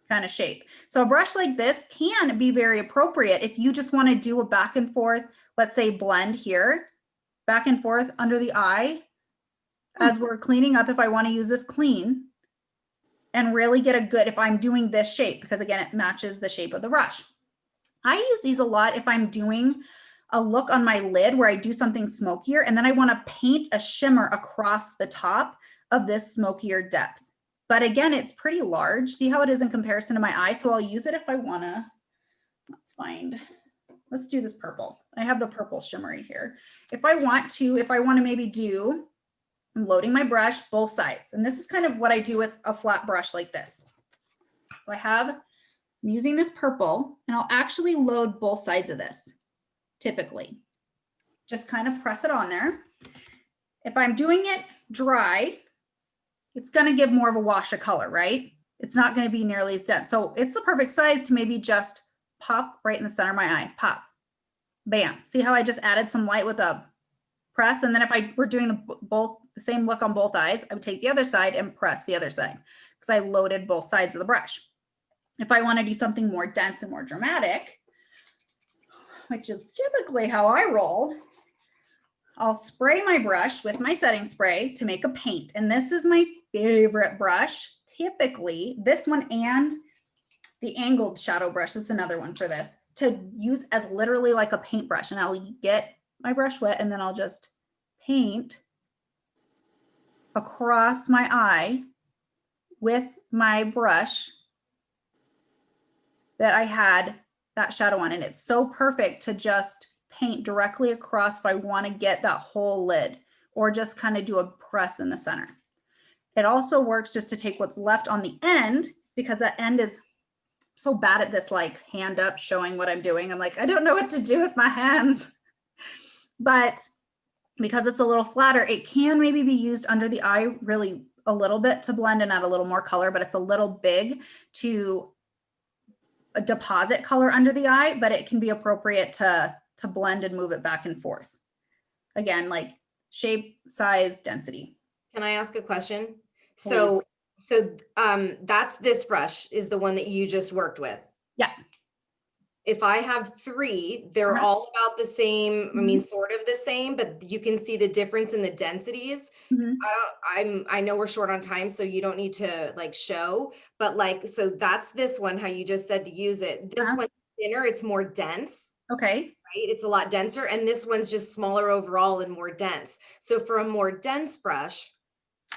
kind of shape. So a brush like this can be very appropriate if you just want to do a back and forth, let's say blend here, back and forth under the eye as we're cleaning up, if I want to use this clean and really get a good, if I'm doing this shape, because again, it matches the shape of the brush. I use these a lot if I'm doing a look on my lid where I do something smokier and then I want to paint a shimmer across the top of this smokier depth. But again, it's pretty large. See how it is in comparison to my eye? So I'll use it if I want to. Let's do this purple. I have the purple shimmery here. If I want to maybe do, I'm loading my brush both sides. And this is kind of what I do with a flat brush like this. So I'm using this purple and I'll actually load both sides of this. Typically, just kind of press it on there. If I'm doing it dry, it's going to give more of a wash of color, right? It's not going to be nearly as dense. So it's the perfect size to maybe just pop right in the center of my eye. Pop, bam. See how I just added some light with a press? And then if I were doing the same look on both eyes, I would take the other side and press the other side because I loaded both sides of the brush. If I want to do something more dense and more dramatic, which is typically how I roll, I'll spray my brush with my setting spray to make a paint. And this is my favorite brush. Typically, this one and the angled shadow brush is another one for this, to use as literally like a paintbrush. And I'll get my brush wet and then I'll just paint across my eye with my brush that I had that shadow on. And it's so perfect to just paint directly across if I want to get that whole lid, or just kind of do a press in the center. It also works just to take what's left on the end, because that end is so bad at this, like hand up showing what I'm doing. I'm like, I don't know what to do with my hands. But because it's a little flatter, it can maybe be used under the eye really a little bit to blend and add a little more color, but it's a little big to deposit color under the eye, but it can be appropriate to blend and move it back and forth. Again, like shape, size, density. Can I ask a question? So that's this brush is the one that you just worked with. Yeah. if I have 3, they're Uh-huh. all about the same, I mean, sort of the same, but you can see the difference in the densities. Mhm. I know we're short on time, so you don't need to like show, but like, so that's this one, how you just said to use it. This Uh-huh. one's thinner, it's more dense, Okay. right? It's a lot denser, and this one's just smaller overall and more dense. So for a more dense brush,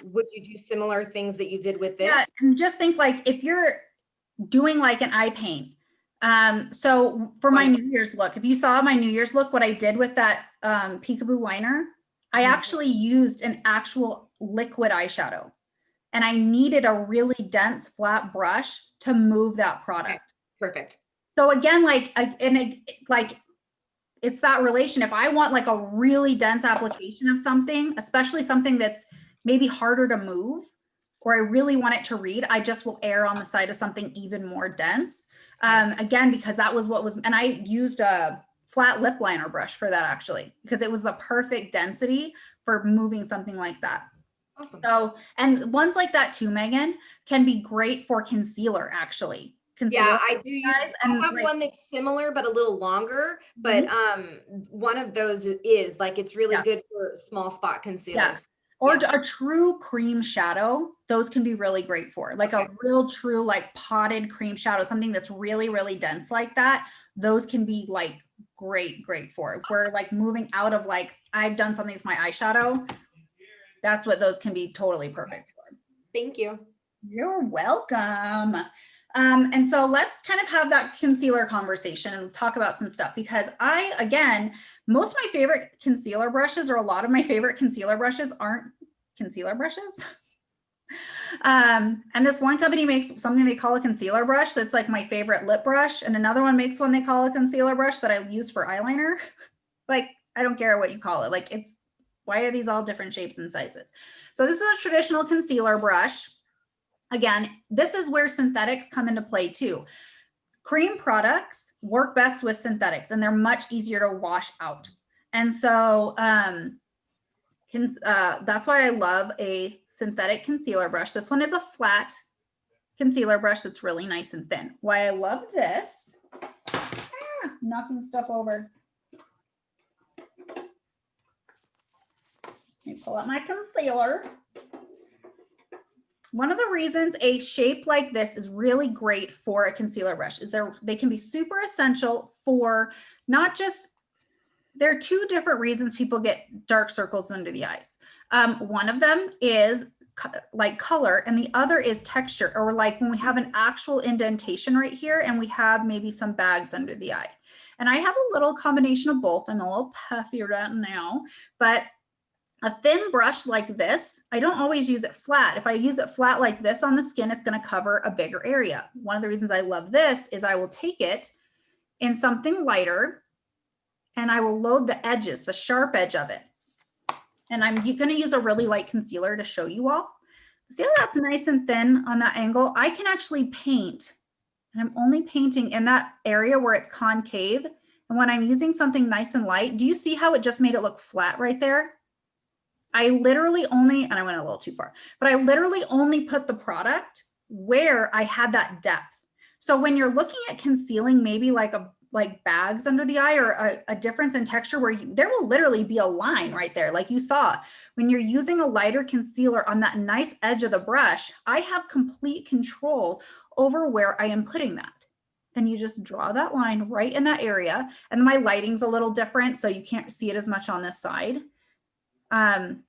would you do similar things that you did with Yeah, this? and just think like if you're doing like an eye paint. So for my New Year's look, if you saw my New Year's look, what I did with that peekaboo liner, I Mhm. actually used an actual liquid eyeshadow, and I needed a really dense flat brush to move that product. Perfect. So again, like it's that relation. If I want like a really dense application of something, especially something that's maybe harder to move, or I really want it to read, I just will err on the side of something even more dense. Again, because that was what was, and I used a flat lip liner brush for that actually, because it was the perfect density for moving something like that. Awesome. So, and ones like that too, Megan, can be great for concealer actually. Concealer. Yeah, I do use, guys, I and have like- one that's similar but a little longer, but one of those is like, it's really Yeah. good for small spot concealers. Or Yeah. a true cream shadow, those can be really great for like a real true like potted cream shadow, something that's really, really dense like that. Those can be like great for. If we're like moving out of like, I've done something with my eyeshadow, that's what those can be totally perfect for. Thank you. You're welcome. And so let's kind of have that concealer conversation and talk about some stuff, because again, most of my favorite concealer brushes, or a lot of my favorite concealer brushes, aren't concealer brushes. And this one company makes something they call a concealer brush. That's like my favorite lip brush. And another one makes one they call a concealer brush that I use for eyeliner. Like, I don't care what you call it. Like, why are these all different shapes and sizes? So this is a traditional concealer brush. Again, this is where synthetics come into play too. Cream products work best with synthetics, and they're much easier to wash out. And so that's why I love a synthetic concealer brush. This one is a flat concealer brush that's really nice and thin. Why I love this, knocking stuff over. Let me pull out my concealer. One of the reasons a shape like this is really great for a concealer brush is they can be super essential for not just, there are 2 different reasons people get dark circles under the eyes. One of them is like color, and the other is texture, or like when we have an actual indentation right here and we have maybe some bags under the eye. And I have a little combination of both. I'm a little puffy right now, but a thin brush like this, I don't always use it flat. If I use it flat like this on the skin, it's going to cover a bigger area. One of the reasons I love this is I will take it in something lighter and I will load the edges, the sharp edge of it. And I'm going to use a really light concealer to show you all. See how that's nice and thin on that angle? I can actually paint, and I'm only painting in that area where it's concave. And when I'm using something nice and light, do you see how it just made it look flat right there? I literally only, and I went a little too far, but I literally only put the product where I had that depth. So when you're looking at concealing maybe like bags under the eye, or a difference in texture where there will literally be a line right there. Like you saw, when you're using a lighter concealer on that nice edge of the brush, I have complete control over where I am putting that. And you just draw that line right in that area. And my lighting's a little different, so you can't see it as much on this side. And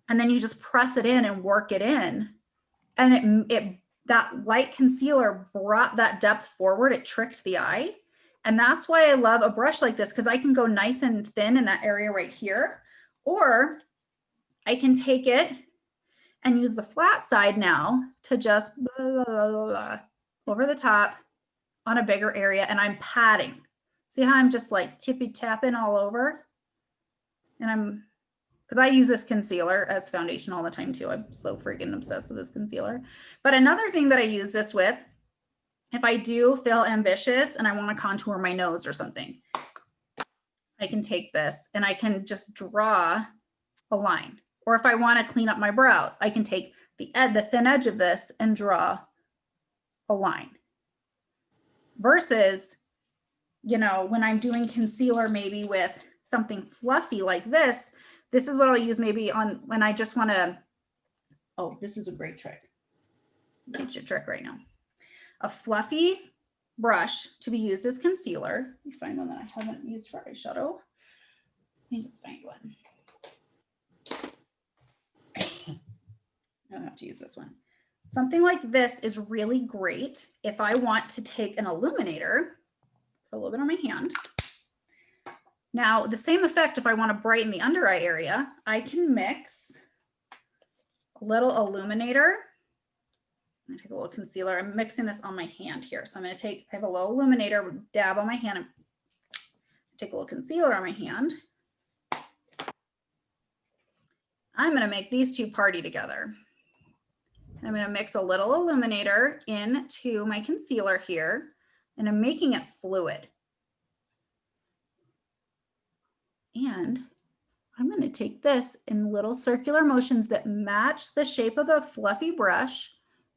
then you just press it in and work it in. And that light concealer brought that depth forward. It tricked the eye. And that's why I love a brush like this, because I can go nice and thin in that area right here. Or I can take it and use the flat side now to just blah, blah, blah, blah, over the top on a bigger area. And I'm patting. See how I'm just like tippy tapping all over? And because I use this concealer as foundation all the time too. I'm so freaking obsessed with this concealer. But another thing that I use this with, if I do feel ambitious and I want to contour my nose or something, I can take this and I can just draw a line. Or if I want to clean up my brows, I can take the thin edge of this and draw a line. Versus you know, when I'm doing concealer, maybe with something fluffy like this is what I'll use maybe on when I just want to, oh, this is a great trick. I'll teach you a trick right now. A fluffy brush to be used as concealer. Let me find one that I haven't used for eyeshadow. Let me just find one. I don't have to use this one. Something like this is really great if I want to take an illuminator, put a little bit on my hand. Now, the same effect if I want to brighten the under eye area, I can mix a little illuminator. I'm gonna take a little concealer. I'm mixing this on my hand here. So I'm gonna take, I have a little illuminator, dab on my hand, and take a little concealer on my hand. I'm gonna make these two party together. I'm gonna mix a little illuminator into my concealer here, and I'm making it fluid. And I'm gonna take this in little circular motions that match the shape of the fluffy brush.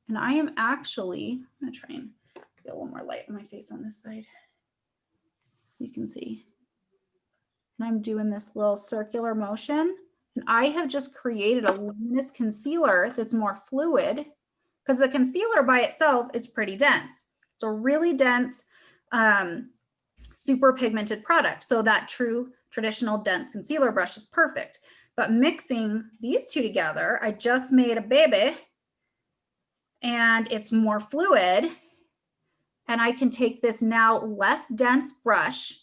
And I am actually, I'm gonna try and get a little more light on my face on this side. You can see. And I'm doing this little circular motion. And I have just created a luminous concealer that's more fluid, because the concealer by itself is pretty dense. It's a really dense, super pigmented product. So that true traditional dense concealer brush is perfect. But mixing these two together, I just made a baby, and it's more fluid. And I can take this now less dense brush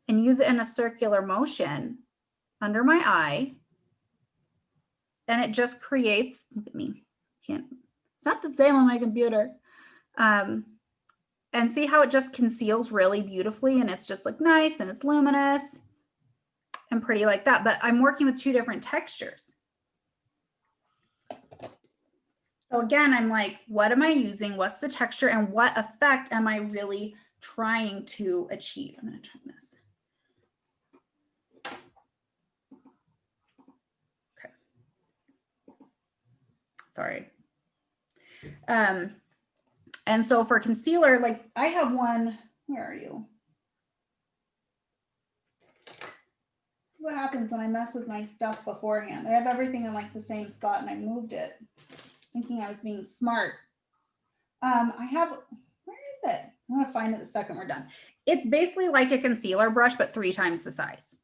and use it in a circular motion under my eye. And it just creates, look at me, it's not the same on my computer. And see how it just conceals really beautifully, and it's just like nice and it's luminous and pretty like that. But I'm working with two different textures. So again, I'm like, what am I using? What's the texture, and what effect am I really trying to achieve? I'm going to try this. Okay. Sorry. And so for concealer, like I have one, where are you? What happens when I mess with my stuff beforehand? I have everything in like the same spot and I moved it, thinking I was being smart. I have, where is it? I'm gonna find it the second we're done. It's basically like a concealer brush, but 3 times the size.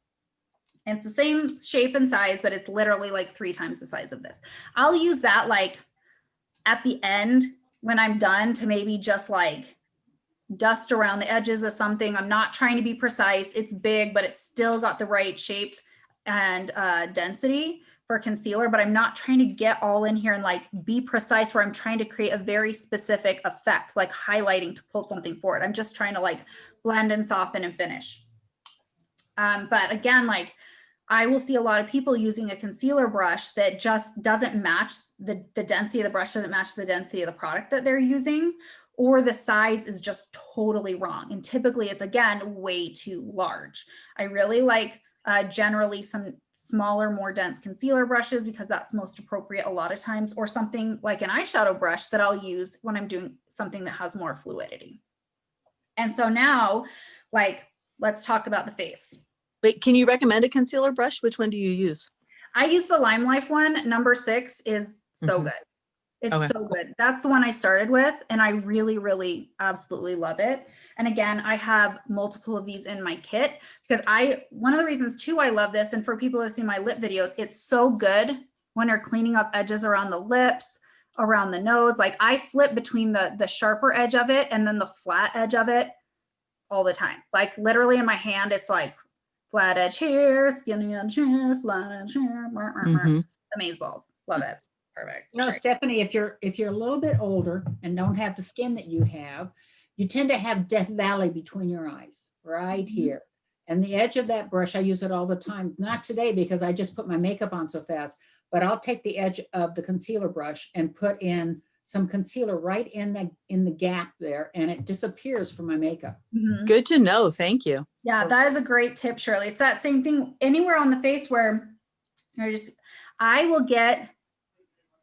And it's the same shape and size, but it's literally like 3 times the size of this. I'll use that like at the end when I'm done to maybe just like dust around the edges of something. I'm not trying to be precise. It's big, but it's still got the right shape and density for concealer, but I'm not trying to get all in here and like be precise where I'm trying to create a very specific effect, like highlighting to pull something forward. I'm just trying to like blend and soften and finish. But again, like I will see a lot of people using a concealer brush that just doesn't match the density of the brush, doesn't match the density of the product that they're using, or the size is just totally wrong. And typically it's, again, way too large. I really like generally some smaller, more dense concealer brushes because that's most appropriate a lot of times, or something like an eyeshadow brush that I'll use when I'm doing something that has more fluidity. And so now, like, let's talk about the face. Wait, can you recommend a concealer brush? Which one do you use? I use the LimeLife one. Number 6 is so good. It's Okay. so good. That's the one I started with, and I really, really absolutely love it. And again, I have multiple of these in my kit because one of the reasons too I love this, and for people who have seen my lip videos, it's so good when you're cleaning up edges around the lips, around the nose. Like I flip between the sharper edge of it and then the flat edge of it all the time. Like literally in my hand, it's like flat edge here, skinny edge here, flat edge here. Amazeballs. Love it. Perfect. You know, Stephanie, if you're a little bit older and don't have the skin that you have, you tend to have Death Valley between your eyes, right here. And the edge of that brush, I use it all the time. Not today because I just put my makeup on so fast, but I'll take the edge of the concealer brush and put in some concealer right in the gap there, and it disappears from my makeup. Good to know. Thank you. Yeah, that is a great tip, Shirley. It's that same thing anywhere on the face where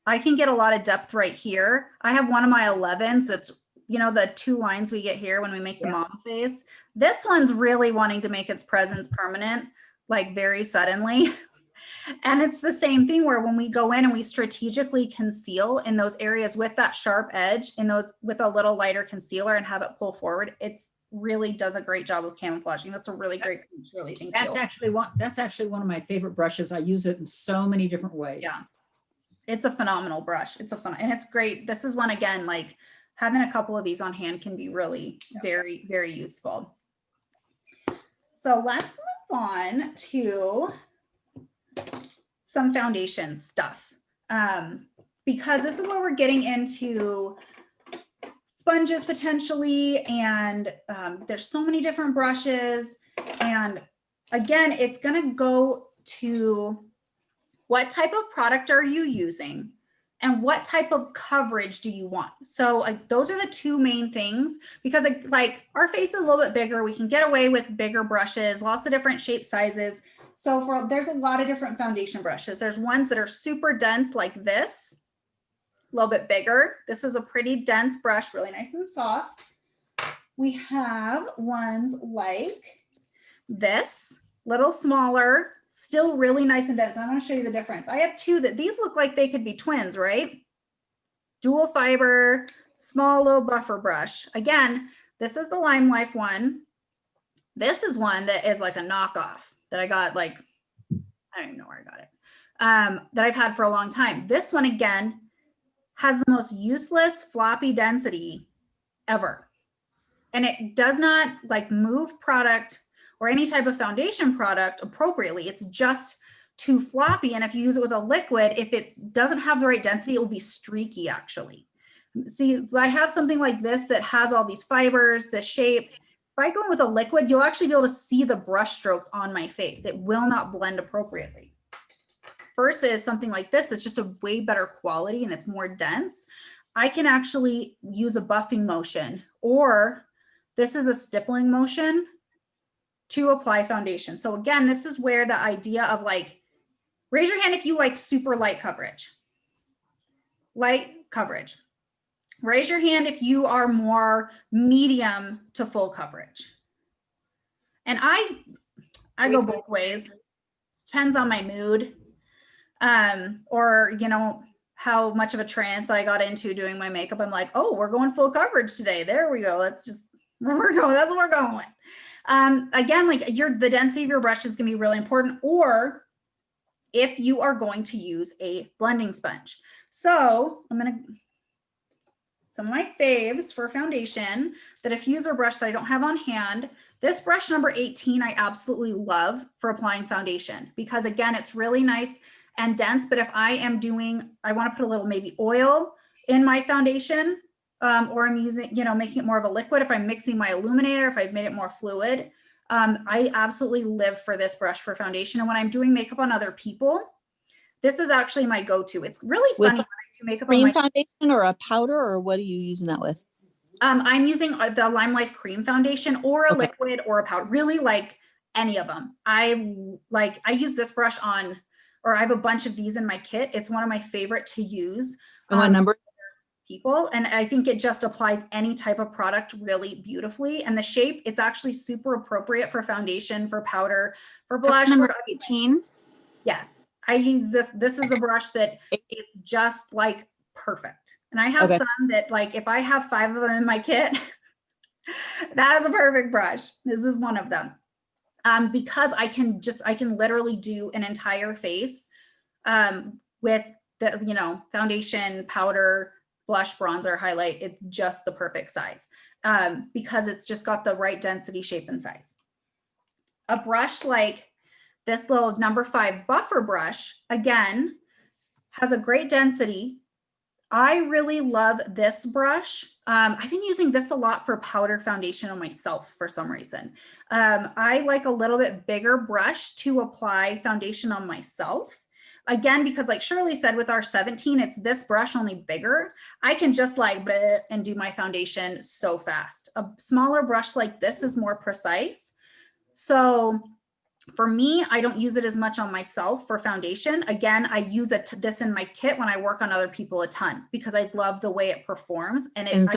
I can get a lot of depth right here. I have one of my 11s that's you know, the two lines we get here when we make the mom face. This one's really wanting to make its presence permanent, like very suddenly. And it's the same thing where when we go in and we strategically conceal in those areas with that sharp edge, in those with a little lighter concealer and have it pull forward, it's really does a great job of camouflaging. That's a really great feature, really. Thank That's you. actually one of my favorite brushes. I use it in so many different ways. Yeah. It's a phenomenal brush. It's a fun, and it's great. This is one, again, like having a couple of these on hand can be really very, very useful. So let's move on to some foundation stuff. Because this is where we're getting into sponges potentially, and there's so many different brushes. And again, it's gonna go to what type of product are you using and what type of coverage do you want? So those are the two main things, because like our face is a little bit bigger. We can get away with bigger brushes, lots of different shape sizes. So there's a lot of different foundation brushes. There's ones that are super dense like this, a little bit bigger. This is a pretty dense brush, really nice and soft. We have ones like this, little smaller, still really nice and dense. I'm going to show you the difference. I have two that these look like they could be twins, right? Dual fiber, small little buffer brush. Again, this is the LimeLife one. This is one that is like a knockoff that I got, like, I don't even know where I got it, that I've had for a long time. This one, again, has the most useless floppy density ever. And it does not like move product or any type of foundation product appropriately. It's just too floppy. And if you use it with a liquid, if it doesn't have the right density, it will be streaky actually. See, I have something like this that has all these fibers, the shape. If I go in with a liquid, you'll actually be able to see the brush strokes on my face. It will not blend appropriately. Versus something like this, it's just a way better quality and it's more dense. I can actually use a buffing motion, or this is a stippling motion to apply foundation. So again, this is where the idea of like, raise your hand if you like super light coverage. Light coverage. Raise your hand if you are more medium to full coverage. And I go both ways. Depends on my mood. Or, you know, how much of a trance I got into doing my makeup. I'm like, oh, we're going full coverage today. There we go. Let's just, we're going, that's what we're going with. Again, like the density of your brush is going to be really important, or if you are going to use a blending sponge. So some of my faves for foundation, the diffuser brush that I don't have on hand. This brush number 18, I absolutely love for applying foundation, because again, it's really nice and dense. But if I am doing, I want to put a little maybe oil in my foundation, or I'm using, you know, making it more of a liquid. If I'm mixing my illuminator, if I've made it more fluid, I absolutely live for this brush for foundation. And when I'm doing makeup on other people, this is actually my go-to. It's really funny when I do makeup cream on foundation or a powder, or what are you using that with? I'm using the LimeLife cream foundation, or a liquid or a powder, really like any of them. I use this brush on, or I have a bunch of these in my kit. It's one of my favorite to use. And what number? People, and I think it just applies any type of product really beautifully. And the shape, it's actually super appropriate for foundation, for powder, for blush. That's number 18. Yes, I use this. This is a brush that it's just like perfect. And I have some that, like, if I have 5 of them in my kit, that is a perfect brush. This is one of them. Because I can literally do an entire face with the, you know, foundation, powder, blush, bronzer, highlight. It's just the perfect size because it's just got the right density, shape, and size. A brush like this little number 5 buffer brush, again, has a great density. I really love this brush. I've been using this a lot for powder foundation on myself for some reason. I like a little bit bigger brush to apply foundation on myself. Again, because like Shirley said, with our 17, it's this brush, only bigger. I can just like bleh and do my foundation so fast. A smaller brush like this is more precise. So for me, I don't use it as much on myself for foundation. Again, I use this in my kit when I work on other people a ton, because I love the way it performs, and it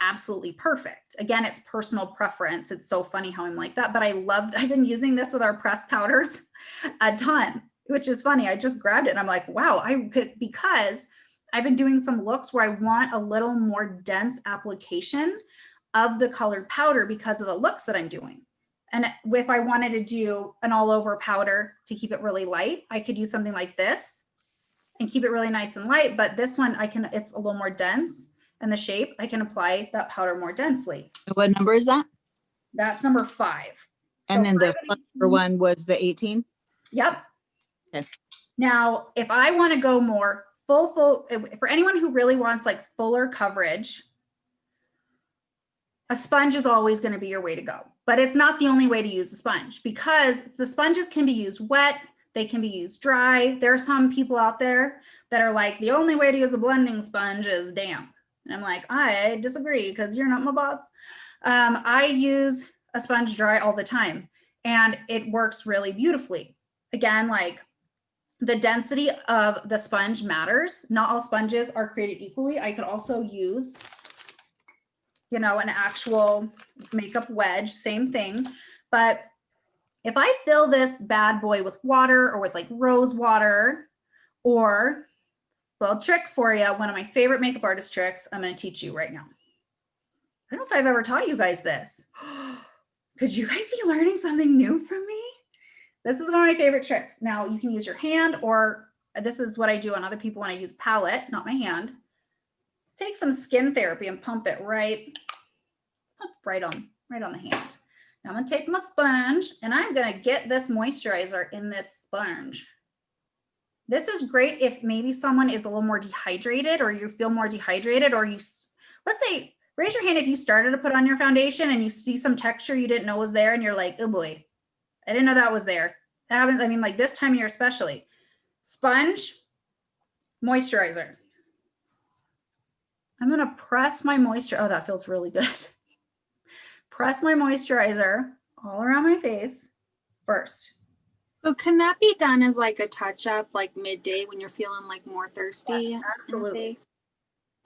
absolutely perfect. Again, it's personal preference. It's so funny how I'm like that, but I've been using this with our pressed powders a ton, which is funny. I just grabbed it and I'm like, wow, because I've been doing some looks where I want a little more dense application of the colored powder because of the looks that I'm doing. And if I wanted to do an all over powder to keep it really light, I could use something like this and keep it really nice and light. But this one, it's a little more dense, and the shape, I can apply that powder more densely. What number is that? That's number 5. And So then the 5 and other 18. one was the 18? Yep. Okay. Now, if I want to go more full, for anyone who really wants like fuller coverage, a sponge is always going to be your way to go. But it's not the only way to use a sponge, because the sponges can be used wet, they can be used dry. There are some people out there that are like, the only way to use a blending sponge is damp. And I'm like, I disagree, because you're not my boss. I use a sponge dry all the time, and it works really beautifully. Again, like the density of the sponge matters. Not all sponges are created equally. I could also use, you know, an actual makeup wedge, same thing. But if I fill this bad boy with water, or with like rose water, or little trick for you, one of my favorite makeup artist tricks, I'm going to teach you right now. I don't know if I've ever taught you guys this. Could you guys be learning something new from me? This is one of my favorite tricks. Now you can use your hand, or this is what I do on other people when I use palette, not my hand. Take some skin therapy and pump it right on the hand. Now I'm gonna take my sponge and I'm gonna get this moisturizer in this sponge. This is great if maybe someone is a little more dehydrated, or you feel more dehydrated, or let's say, raise your hand if you started to put on your foundation and you see some texture you didn't know was there, and you're like, oh boy, I didn't know that was there. That happens, I mean, like this time of year especially. Sponge, moisturizer. I'm gonna press my moisturizer. Oh, that feels really good. Press my moisturizer all around my face first. So can that be done as like a touch up, like midday when you're feeling like more thirsty? Yes, absolutely.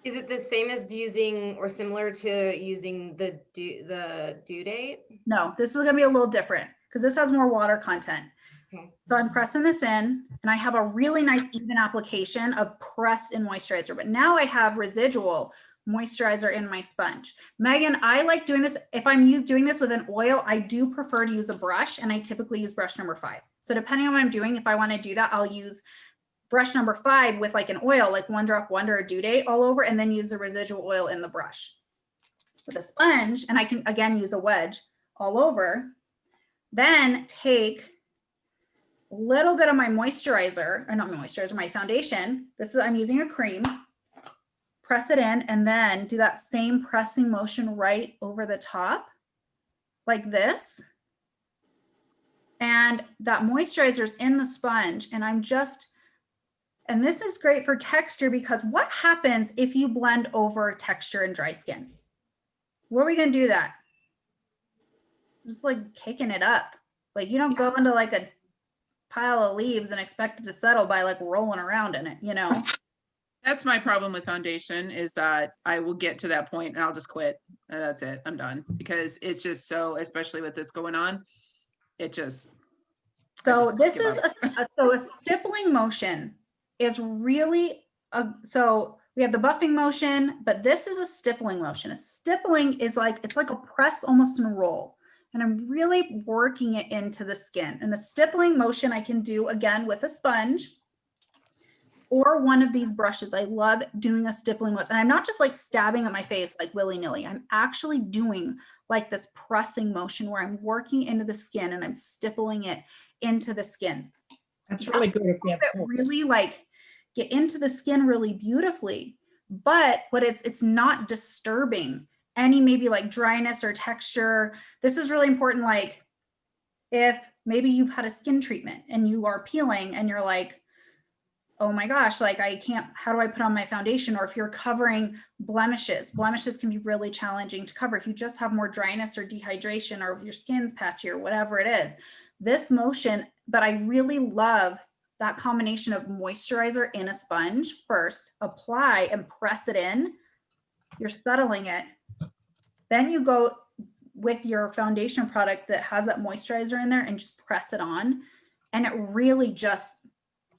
Is it the same as using, or similar to using the due date? No, this is gonna be a little different because this has more water content. Okay. So I'm pressing this in, and I have a really nice even application of pressed in moisturizer, but now I have residual moisturizer in my sponge. Megan, I like doing this. If I'm doing this with an oil, I do prefer to use a brush, and I typically use brush number 5. So depending on what I'm doing, if I want to do that, I'll use brush number 5 with like an oil, like One Drop Wonder or Due Date all over, and then use the residual oil in the brush. With a sponge, and I can again use a wedge all over, then take a little bit of my moisturizer, or not my moisturizer, my foundation. I'm using a cream. Press it in, and then do that same pressing motion right over the top, like this. And that moisturizer is in the sponge, and and this is great for texture, because what happens if you blend over texture and dry skin? Where are we gonna do that? Just like kicking it up. Like you don't go into like a pile of leaves and expect it to settle by like rolling around in it, you know? That's my problem with foundation, is that I will get to that point and I'll just quit. And that's it. I'm done, because it's just so, especially with this going on, it just. So this is a stippling motion is really so we have the buffing motion, but this is a stippling motion. A stippling is like, it's like a press almost in a roll. And I'm really working it into the skin. And the stippling motion I can do again with a sponge or one of these brushes. I love doing a stippling motion. And I'm not just like stabbing at my face like willy-nilly. I'm actually doing like this pressing motion where I'm working into the skin and I'm stippling it into the skin. That's really good if you have It really like get into the skin really beautifully, but it's not disturbing any maybe like dryness or texture. This is really important. Like if maybe you've had a skin treatment and you are peeling and you're like, oh my gosh, like I can't, how do I put on my foundation? Or if you're covering blemishes can be really challenging to cover if you just have more dryness or dehydration, or your skin's patchy or whatever it is. This motion, but I really love that combination of moisturizer in a sponge first, apply and press it in. You're settling it. Then you go with your foundation product that has that moisturizer in there and just press it on. And it really just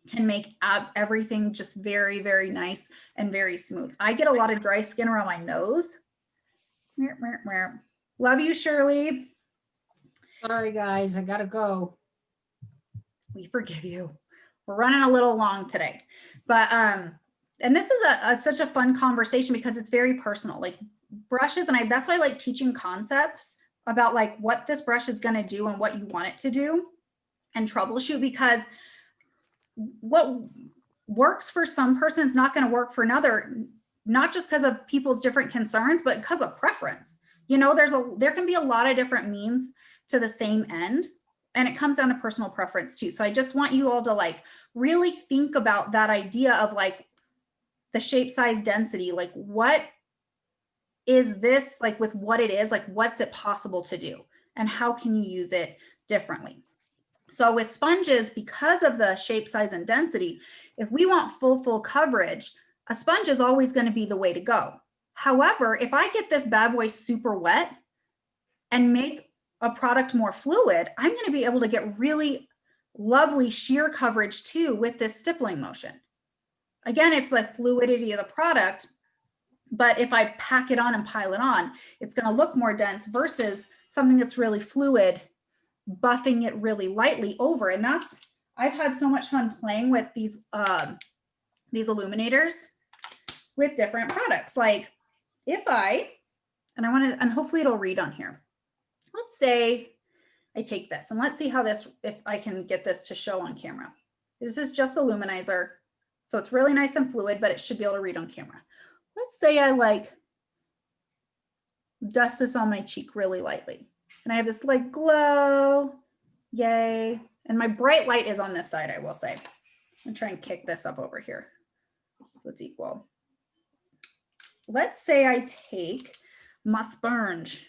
can make everything just very, very nice and very smooth. I get a lot of dry skin around my nose. Love you, Shirley. Sorry, guys, I gotta go. We forgive you. We're running a little long today, but and this is such a fun conversation because it's very personal, like brushes. And that's why I like teaching concepts about like what this brush is going to do and what you want it to do and troubleshoot, because what works for some person is not going to work for another, not just because of people's different concerns, but because of preference. You know, there can be a lot of different means to the same end, and it comes down to personal preference too. So I just want you all to like really think about that idea of like the shape, size, density, like what is this, like with what it is, like what's it possible to do and how can you use it differently? So with sponges, because of the shape, size, and density, if we want full coverage, a sponge is always going to be the way to go. However, if I get this bad boy super wet and make a product more fluid, I'm going to be able to get really lovely sheer coverage too with this stippling motion. Again, it's like fluidity of the product, but if I pack it on and pile it on, it's going to look more dense versus something that's really fluid, buffing it really lightly over. And that's, I've had so much fun playing with these illuminators with different products. Like if and hopefully it'll read on here. Let's say I take this and let's see how this, if I can get this to show on camera. This is just a luminizer. So it's really nice and fluid, but it should be able to read on camera. Let's say I like dust this on my cheek really lightly. And I have this like glow, yay. And my bright light is on this side, I will say. I'm trying to kick this up over here so it's equal. Let's say I take my sponge.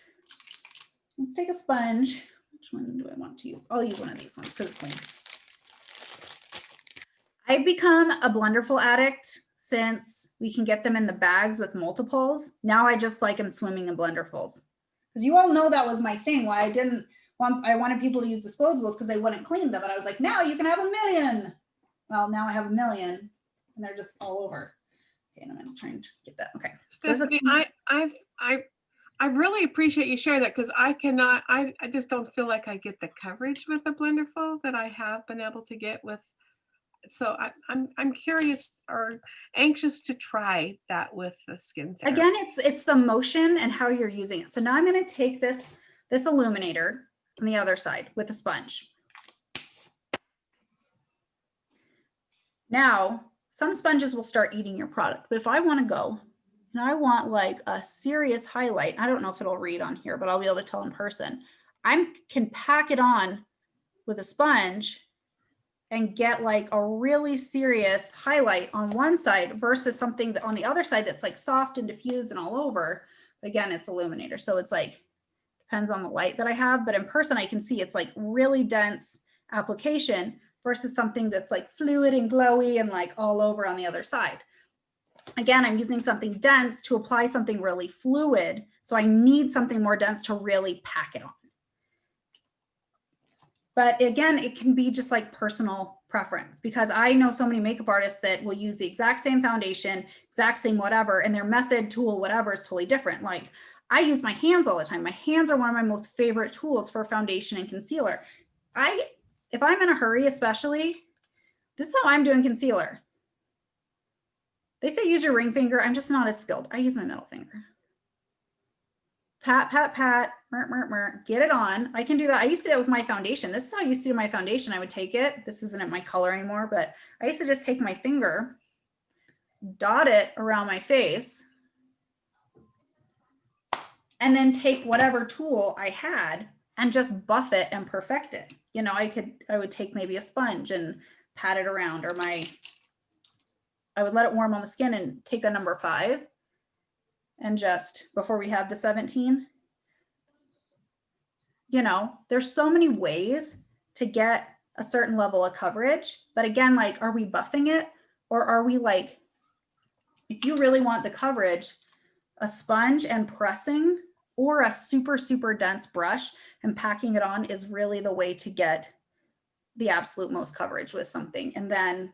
Let's take a sponge. Which one do I want to use? I'll use one of these ones because it's clean. I've become a Blunderful addict since we can get them in the bags with multiples. Now I just like them swimming in Blunderfuls. Because you all know that was my thing. Why I wanted people to use disposables because they wouldn't clean them. And I was like, now you can have 1 million. Well, now I have 1 million and they're just all over. Okay, and I'm gonna try and get that. Okay. Stephanie, I really appreciate you sharing that because I just don't feel like I get the coverage with the Blunderful that I have been able to get with. So I'm curious or anxious to try that with the skin therapy. Again, it's the motion and how you're using it. So now I'm going to take this illuminator on the other side with a sponge. Now, some sponges will start eating your product, but if I want to go and I want like a serious highlight, I don't know if it'll read on here, but I'll be able to tell in person. I can pack it on with a sponge and get like a really serious highlight on one side versus something that on the other side that's like soft and diffused and all over. But again, it's illuminator. So it's like, depends on the light that I have, but in person I can see it's like really dense application versus something that's like fluid and glowy and like all over on the other side. Again, I'm using something dense to apply something really fluid. So I need something more dense to really pack it on. But again, it can be just like personal preference because I know so many makeup artists that will use the exact same foundation, exact same whatever, and their method, tool, whatever is totally different. Like I use my hands all the time. My hands are one of my most favorite tools for foundation and concealer. If I'm in a hurry, especially, this is how I'm doing concealer. They say use your ring finger. I'm just not as skilled. I use my middle finger. Pat, pat, pat, get it on. I can do that. I used to do it with my foundation. This is how I used to do my foundation. I would take it. This isn't my color anymore, but I used to just take my finger, dot it around my face, and then take whatever tool I had and just buff it and perfect it. You know, I would take maybe a sponge and pat it around, or I would let it warm on the skin and take a number 5. And just before we have the 17, you know, there's so many ways to get a certain level of coverage. But again, like, are we buffing it? Or are we like, if you really want the coverage, a sponge and pressing or a super, super dense brush, and packing it on is really the way to get the absolute most coverage with something. And then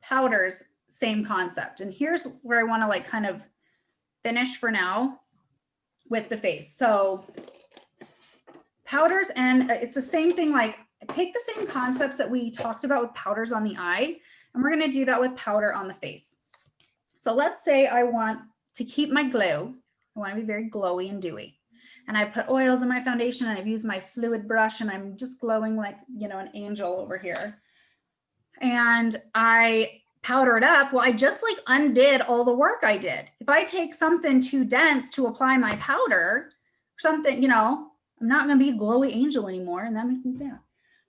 powders, same concept. And here's where I want to like kind of finish for now with the face. So powders, and it's the same thing, like take the same concepts that we talked about with powders on the eye, and we're going to do that with powder on the face. So let's say I want to keep my glow. I want to be very glowy and dewy. And I put oils in my foundation, and I've used my fluid brush, and I'm just glowing like, you know, an angel over here. And I powder it up. Well, I just like undid all the work I did. If I take something too dense to apply my powder, something, you know, I'm not going to be a glowy angel anymore, and that makes me sad.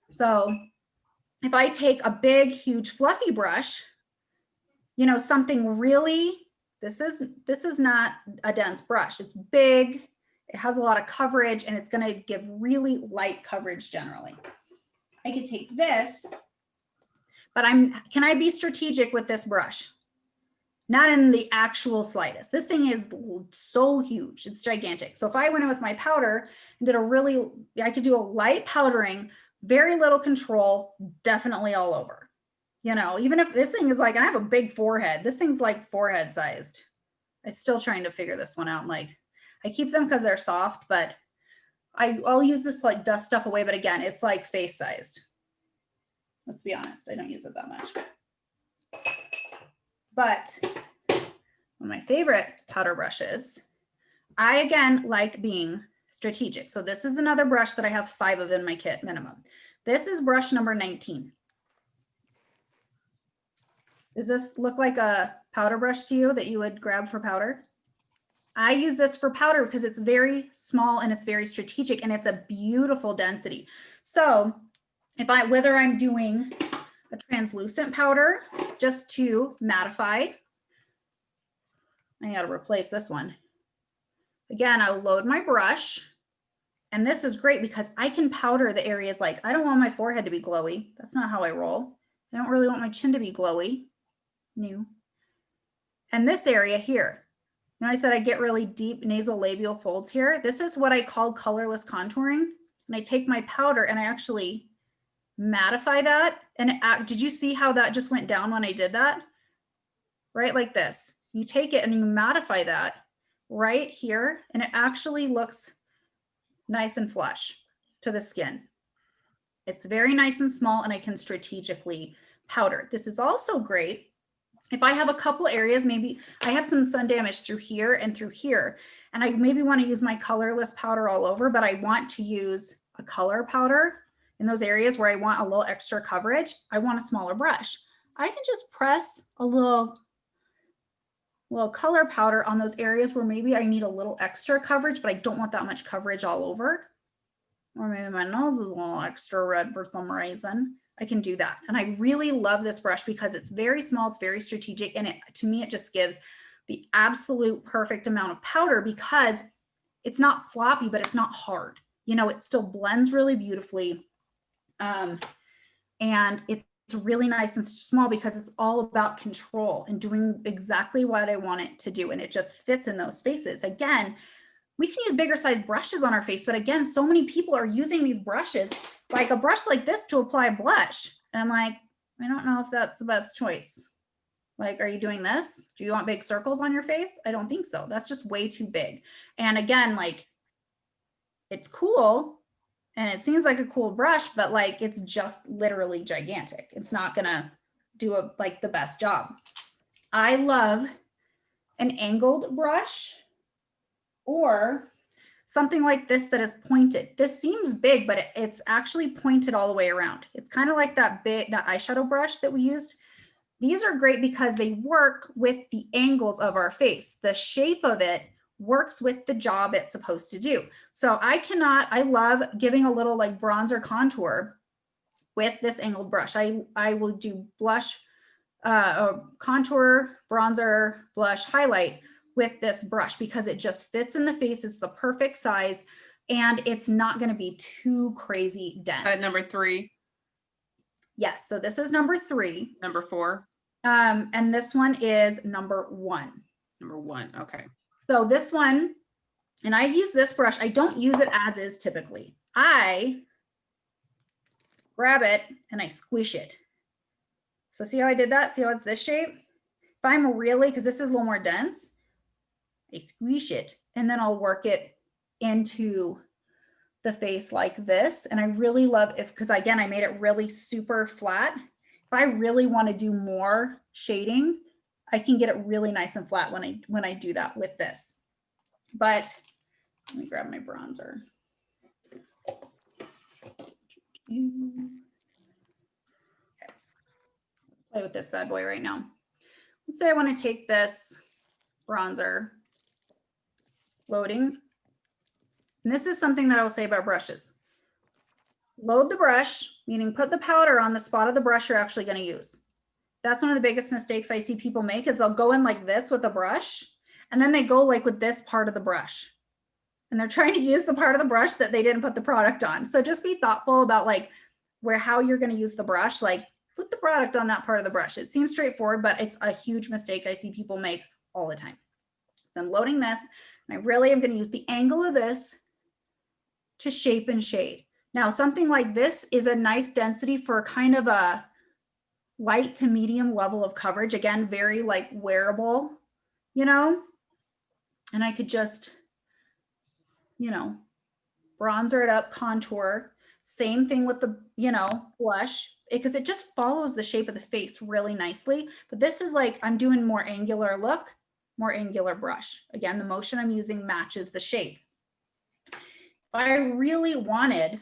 So if I take a big, huge, fluffy brush, you know, something really, this is not a dense brush. It's big. It has a lot of coverage, and it's going to give really light coverage generally. I could take this, but can I be strategic with this brush? Not in the actual slightest. This thing is so huge. It's gigantic. So if I went in with my powder and did I could do a light powdering, very little control, definitely all over. You know, even if this thing is like, I have a big forehead. This thing's like forehead sized. I'm still trying to figure this one out. Like, I keep them because they're soft, but I'll use this like dust stuff away. But again, it's like face sized. Let's be honest, I don't use it that much. But one of my favorite powder brushes, I again like being strategic. So this is another brush that I have 5 of in my kit minimum. This is brush number 19. Does this look like a powder brush to you that you would grab for powder? I use this for powder because it's very small and it's very strategic, and it's a beautiful density. So whether I'm doing a translucent powder just to mattify, I got to replace this one. Again, I'll load my brush, and this is great because I can powder the areas like, I don't want my forehead to be glowy. That's not how I roll. I don't really want my chin to be glowy. No. And this area here, you know, I said I get really deep nasal labial folds here. This is what I call colorless contouring. And I take my powder and I actually mattify that. And did you see how that just went down when I did that? Right, like this. You take it and you mattify that right here, and it actually looks nice and flush to the skin. It's very nice and small, and I can strategically powder. This is also great if I have a couple areas, maybe I have some sun damage through here and through here, and I maybe want to use my colorless powder all over, but I want to use a color powder in those areas where I want a little extra coverage. I want a smaller brush. I can just press a little color powder on those areas where maybe I need a little extra coverage, but I don't want that much coverage all over. Or maybe my nose is a little extra red for some reason. I can do that. And I really love this brush because it's very small, it's very strategic, and to me, it just gives the absolute perfect amount of powder because it's not floppy, but it's not hard. You know, it still blends really beautifully. And it's really nice and small because it's all about control and doing exactly what I want it to do. And it just fits in those spaces. Again, we can use bigger size brushes on our face, but again, so many people are using these brushes, like a brush like this, to apply blush. And I'm like, I don't know if that's the best choice. Like, are you doing this? Do you want big circles on your face? I don't think so. That's just way too big. And again, like, it's cool and it seems like a cool brush, but like, it's just literally gigantic. It's not gonna do like the best job. I love an angled brush or something like this that is pointed. This seems big, but it's actually pointed all the way around. It's kind of like that eyeshadow brush that we used. These are great because they work with the angles of our face. The shape of it works with the job it's supposed to do. So I love giving a little like bronzer contour with this angled brush. I will do blush, contour, bronzer, blush, highlight with this brush because it just fits in the face. It's the perfect size and it's not going to be too crazy dense. Number 3. Yes. So this is number 3. Number 4. And this one is number 1. Number 1. Okay. So this one And I use this brush. I don't use it as is typically. I grab it and I squish it. So see how I did that? See how it's this shape? If I'm really, because this is a little more dense, I squish it and then I'll work it into the face like this. And I really love if, because again, I made it really super flat. If I really want to do more shading, I can get it really nice and flat when I do that with this. But let me grab my bronzer. Okay. Let's play with this bad boy right now. Let's say I want to take this bronzer, loading. And this is something that I will say about brushes. Load the brush, meaning put the powder on the spot of the brush you're actually going to use. That's one of the biggest mistakes I see people make is they'll go in like this with a brush and then they go like with this part of the brush. And they're trying to use the part of the brush that they didn't put the product on. So just be thoughtful about like how you're going to use the brush, like put the product on that part of the brush. It seems straightforward, but it's a huge mistake I see people make all the time. So I'm loading this and I really am going to use the angle of this to shape and shade. Now, something like this is a nice density for kind of a light to medium level of coverage. Again, very like wearable, you know, and I could just, you know, bronzer it up, contour. Same thing with the, you know, blush, because it just follows the shape of the face really nicely. But this is like, I'm doing more angular look, more angular brush. Again, the motion I'm using matches the shape. If I really wanted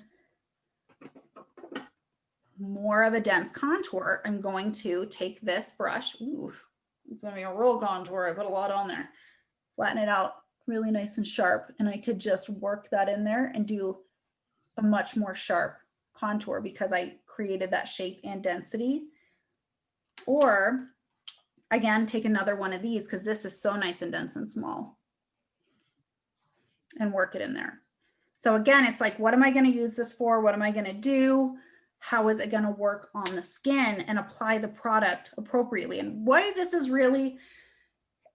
more of a dense contour, I'm going to take this brush. Ooh, it's gonna be a real contour. I put a lot on there. Flatten it out really nice and sharp. And I could just work that in there and do a much more sharp contour because I created that shape and density. Or again, take another one of these because this is so nice and dense and small and work it in there. So again, it's like, what am I going to use this for? What am I going to do? How is it going to work on the skin and apply the product appropriately? And why this is really,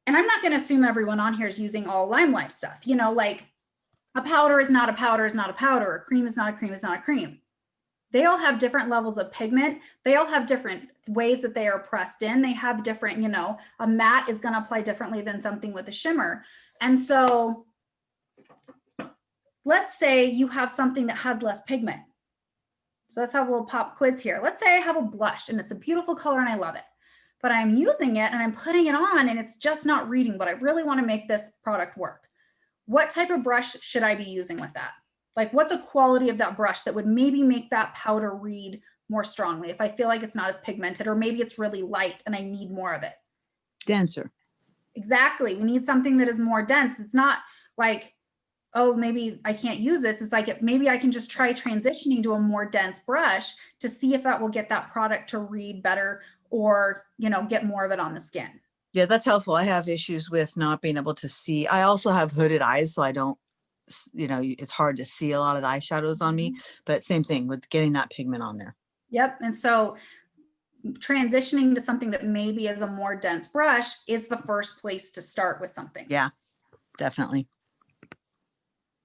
and I'm not going to assume everyone on here is using all LimeLife stuff, you know, like a powder is not a powder is not a powder. A cream is not a cream is not a cream. They all have different levels of pigment. They all have different ways that they are pressed in. They have different, you know, a matte is going to apply differently than something with a shimmer. And so let's say you have something that has less pigment. So let's have a little pop quiz here. Let's say I have a blush and it's a beautiful color and I love it, but I'm using it and I'm putting it on and it's just not reading, but I really want to make this product work. What type of brush should I be using with that? Like what's a quality of that brush that would maybe make that powder read more strongly if I feel like it's not as pigmented, or maybe it's really light and I need more of it? Denser. Exactly. We need something that is more dense. It's not like, oh, maybe I can't use this. It's like, maybe I can just try transitioning to a more dense brush to see if that will get that product to read better or, you know, get more of it on the skin. Yeah, that's helpful. I have issues with not being able to see. I also have hooded eyes, so I don't, you know, it's hard to see a lot of the eyeshadows on me, but same thing with getting that pigment on there. Yep. And so transitioning to something that maybe is a more dense brush is the first place to start with something. Yeah, definitely.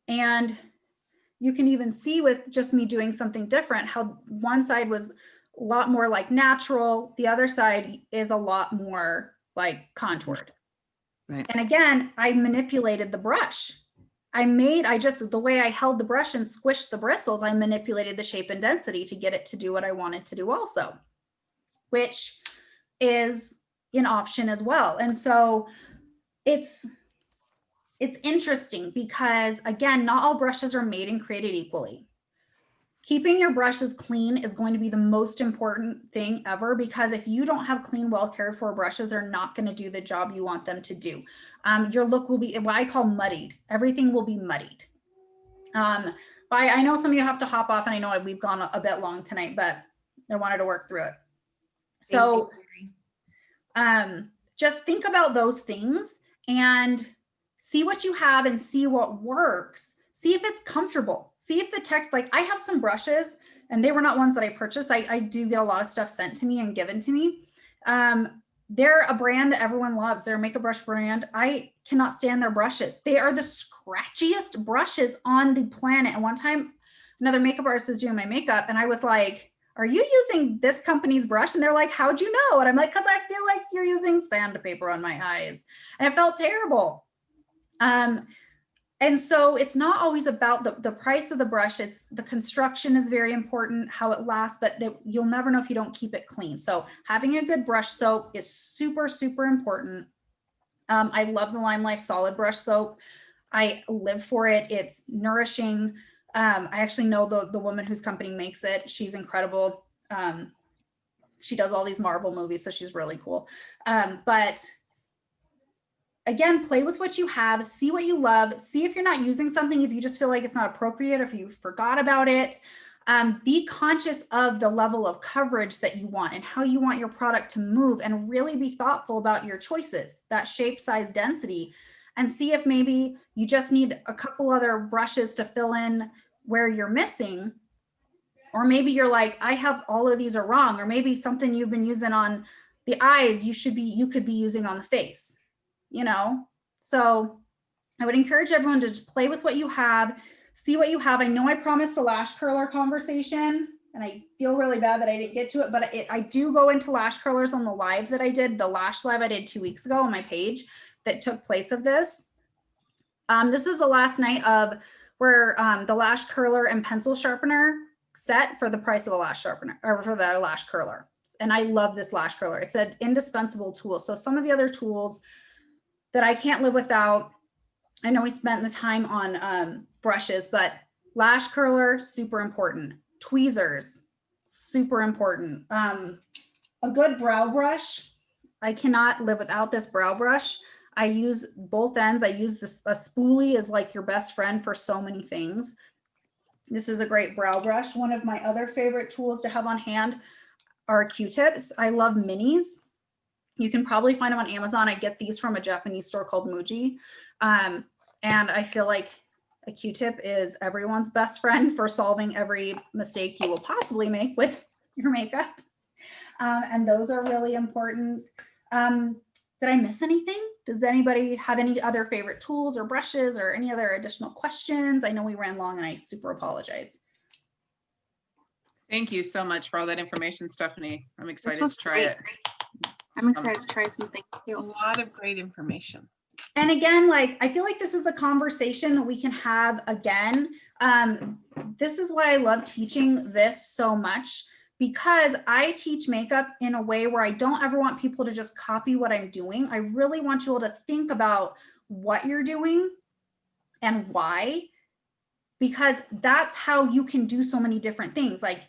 And you can even see with just me doing something different, how one side was a lot more like natural. The other side is a lot more like contoured. Right. And again, I manipulated the brush. The way I held the brush and squished the bristles, I manipulated the shape and density to get it to do what I wanted to do also, which is an option as well. And so it's interesting because, again, not all brushes are made and created equally. Keeping your brushes clean is going to be the most important thing ever, because if you don't have clean, well cared for brushes, they're not going to do the job you want them to do. Your look will be what I call muddied. Everything will be muddied. I know some of you have to hop off, and I know we've gone a bit long tonight, but I wanted to work through it. So just think about those things and see what you have and see what works. See if it's comfortable. See if the text, like I have some brushes and they were not ones that I purchased. I do get a lot of stuff sent to me and given to me. they're a brand that everyone loves. They're a makeup brush brand. I cannot stand their brushes. They are the scratchiest brushes on the planet. And one time, another makeup artist was doing my makeup, and I was like, "Are you using this company's brush?" And they're like, "How'd you know?" And I'm like, "Because I feel like you're using sandpaper on my eyes," and it felt terrible. And so it's not always about the price of the brush. It's the construction is very important, how it lasts, but you'll never know if you don't keep it clean. So having a good brush soap is super, super important. I love the LimeLife solid brush soap. I live for it. It's nourishing. I actually know the woman whose company makes it. She's incredible. She does all these Marvel movies, so she's really cool. But again, play with what you have, see what you love, see if you're not using something, if you just feel like it's not appropriate, if you forgot about it. Be conscious of the level of coverage that you want and how you want your product to move, and really be thoughtful about your choices, that shape, size, density, and see if maybe you just need a couple other brushes to fill in where you're missing. Or maybe you're like, I have all of these are wrong, or maybe something you've been using on the eyes, you could be using on the face. So I would encourage everyone to just play with what you have, see what you have. I know I promised a lash curler conversation, and I feel really bad that I didn't get to it, but I do go into lash curlers on the live that I did, the lash live I did 2 weeks ago on my page that took place of this. This is the last night of where the lash curler and pencil sharpener set for the price of a lash sharpener, or for the lash curler. And I love this lash curler. It's an indispensable tool. So some of the other tools that I can't live without, I know we spent the time on brushes, but lash curler, super important. Tweezers, super important. A good brow brush. I cannot live without this brow brush. I use both ends. I use this, a spoolie is like your best friend for so many things. This is a great brow brush. One of my other favorite tools to have on hand are Q-tips. I love minis. You can probably find them on Amazon. I get these from a Japanese store called Muji. And I feel like a Q-tip is everyone's best friend for solving every mistake you will possibly make with your makeup. And those are really important. Did I miss anything? Does anybody have any other favorite tools or brushes or any other additional questions? I know we ran long and I super apologize. Thank you so much for all that information, Stephanie. I'm excited was to try great. it. I'm excited to try something. A lot of great information. And again, like, I feel like this is a conversation that we can have again. This is why I love teaching this so much, because I teach makeup in a way where I don't ever want people to just copy what I'm doing. I really want you all to think about what you're doing and why, because that's how you can do so many different things. Like,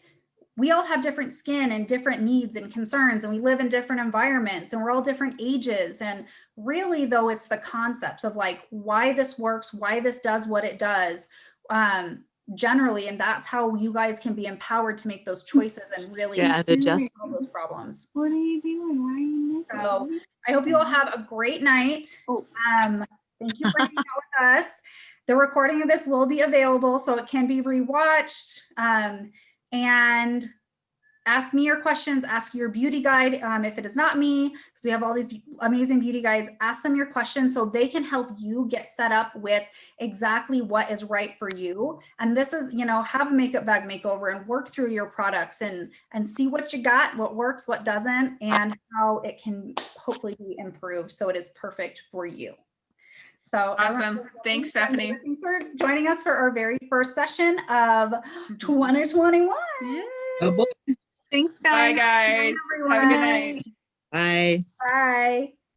we all have different skin and different needs and concerns, and we live in different environments, and we're all different ages. And really, though, it's the concepts of like why this works, why this does what it does, generally, and that's how you guys can be empowered to make those choices and really adjust solve those problems. What are you doing? Why are you naked? So I hope you all have a great night. Thank you for hanging out with us. The recording of this will be available, so it can be rewatched. And ask me your questions, ask your beauty guide. If it is not me, because we have all these amazing beauty guides, ask them your questions so they can help you get set up with exactly what is right for you. And this is, have a makeup bag makeover and work through your products and see what you got, what works, what doesn't, and how it can hopefully be improved so it is perfect for you. So Awesome. Thanks, Stephanie. Thanks for joining us for our very first session of 2021. Yeah. Oh, boy. Thanks, Bye, guys. guys. Have a good night. Bye. Bye.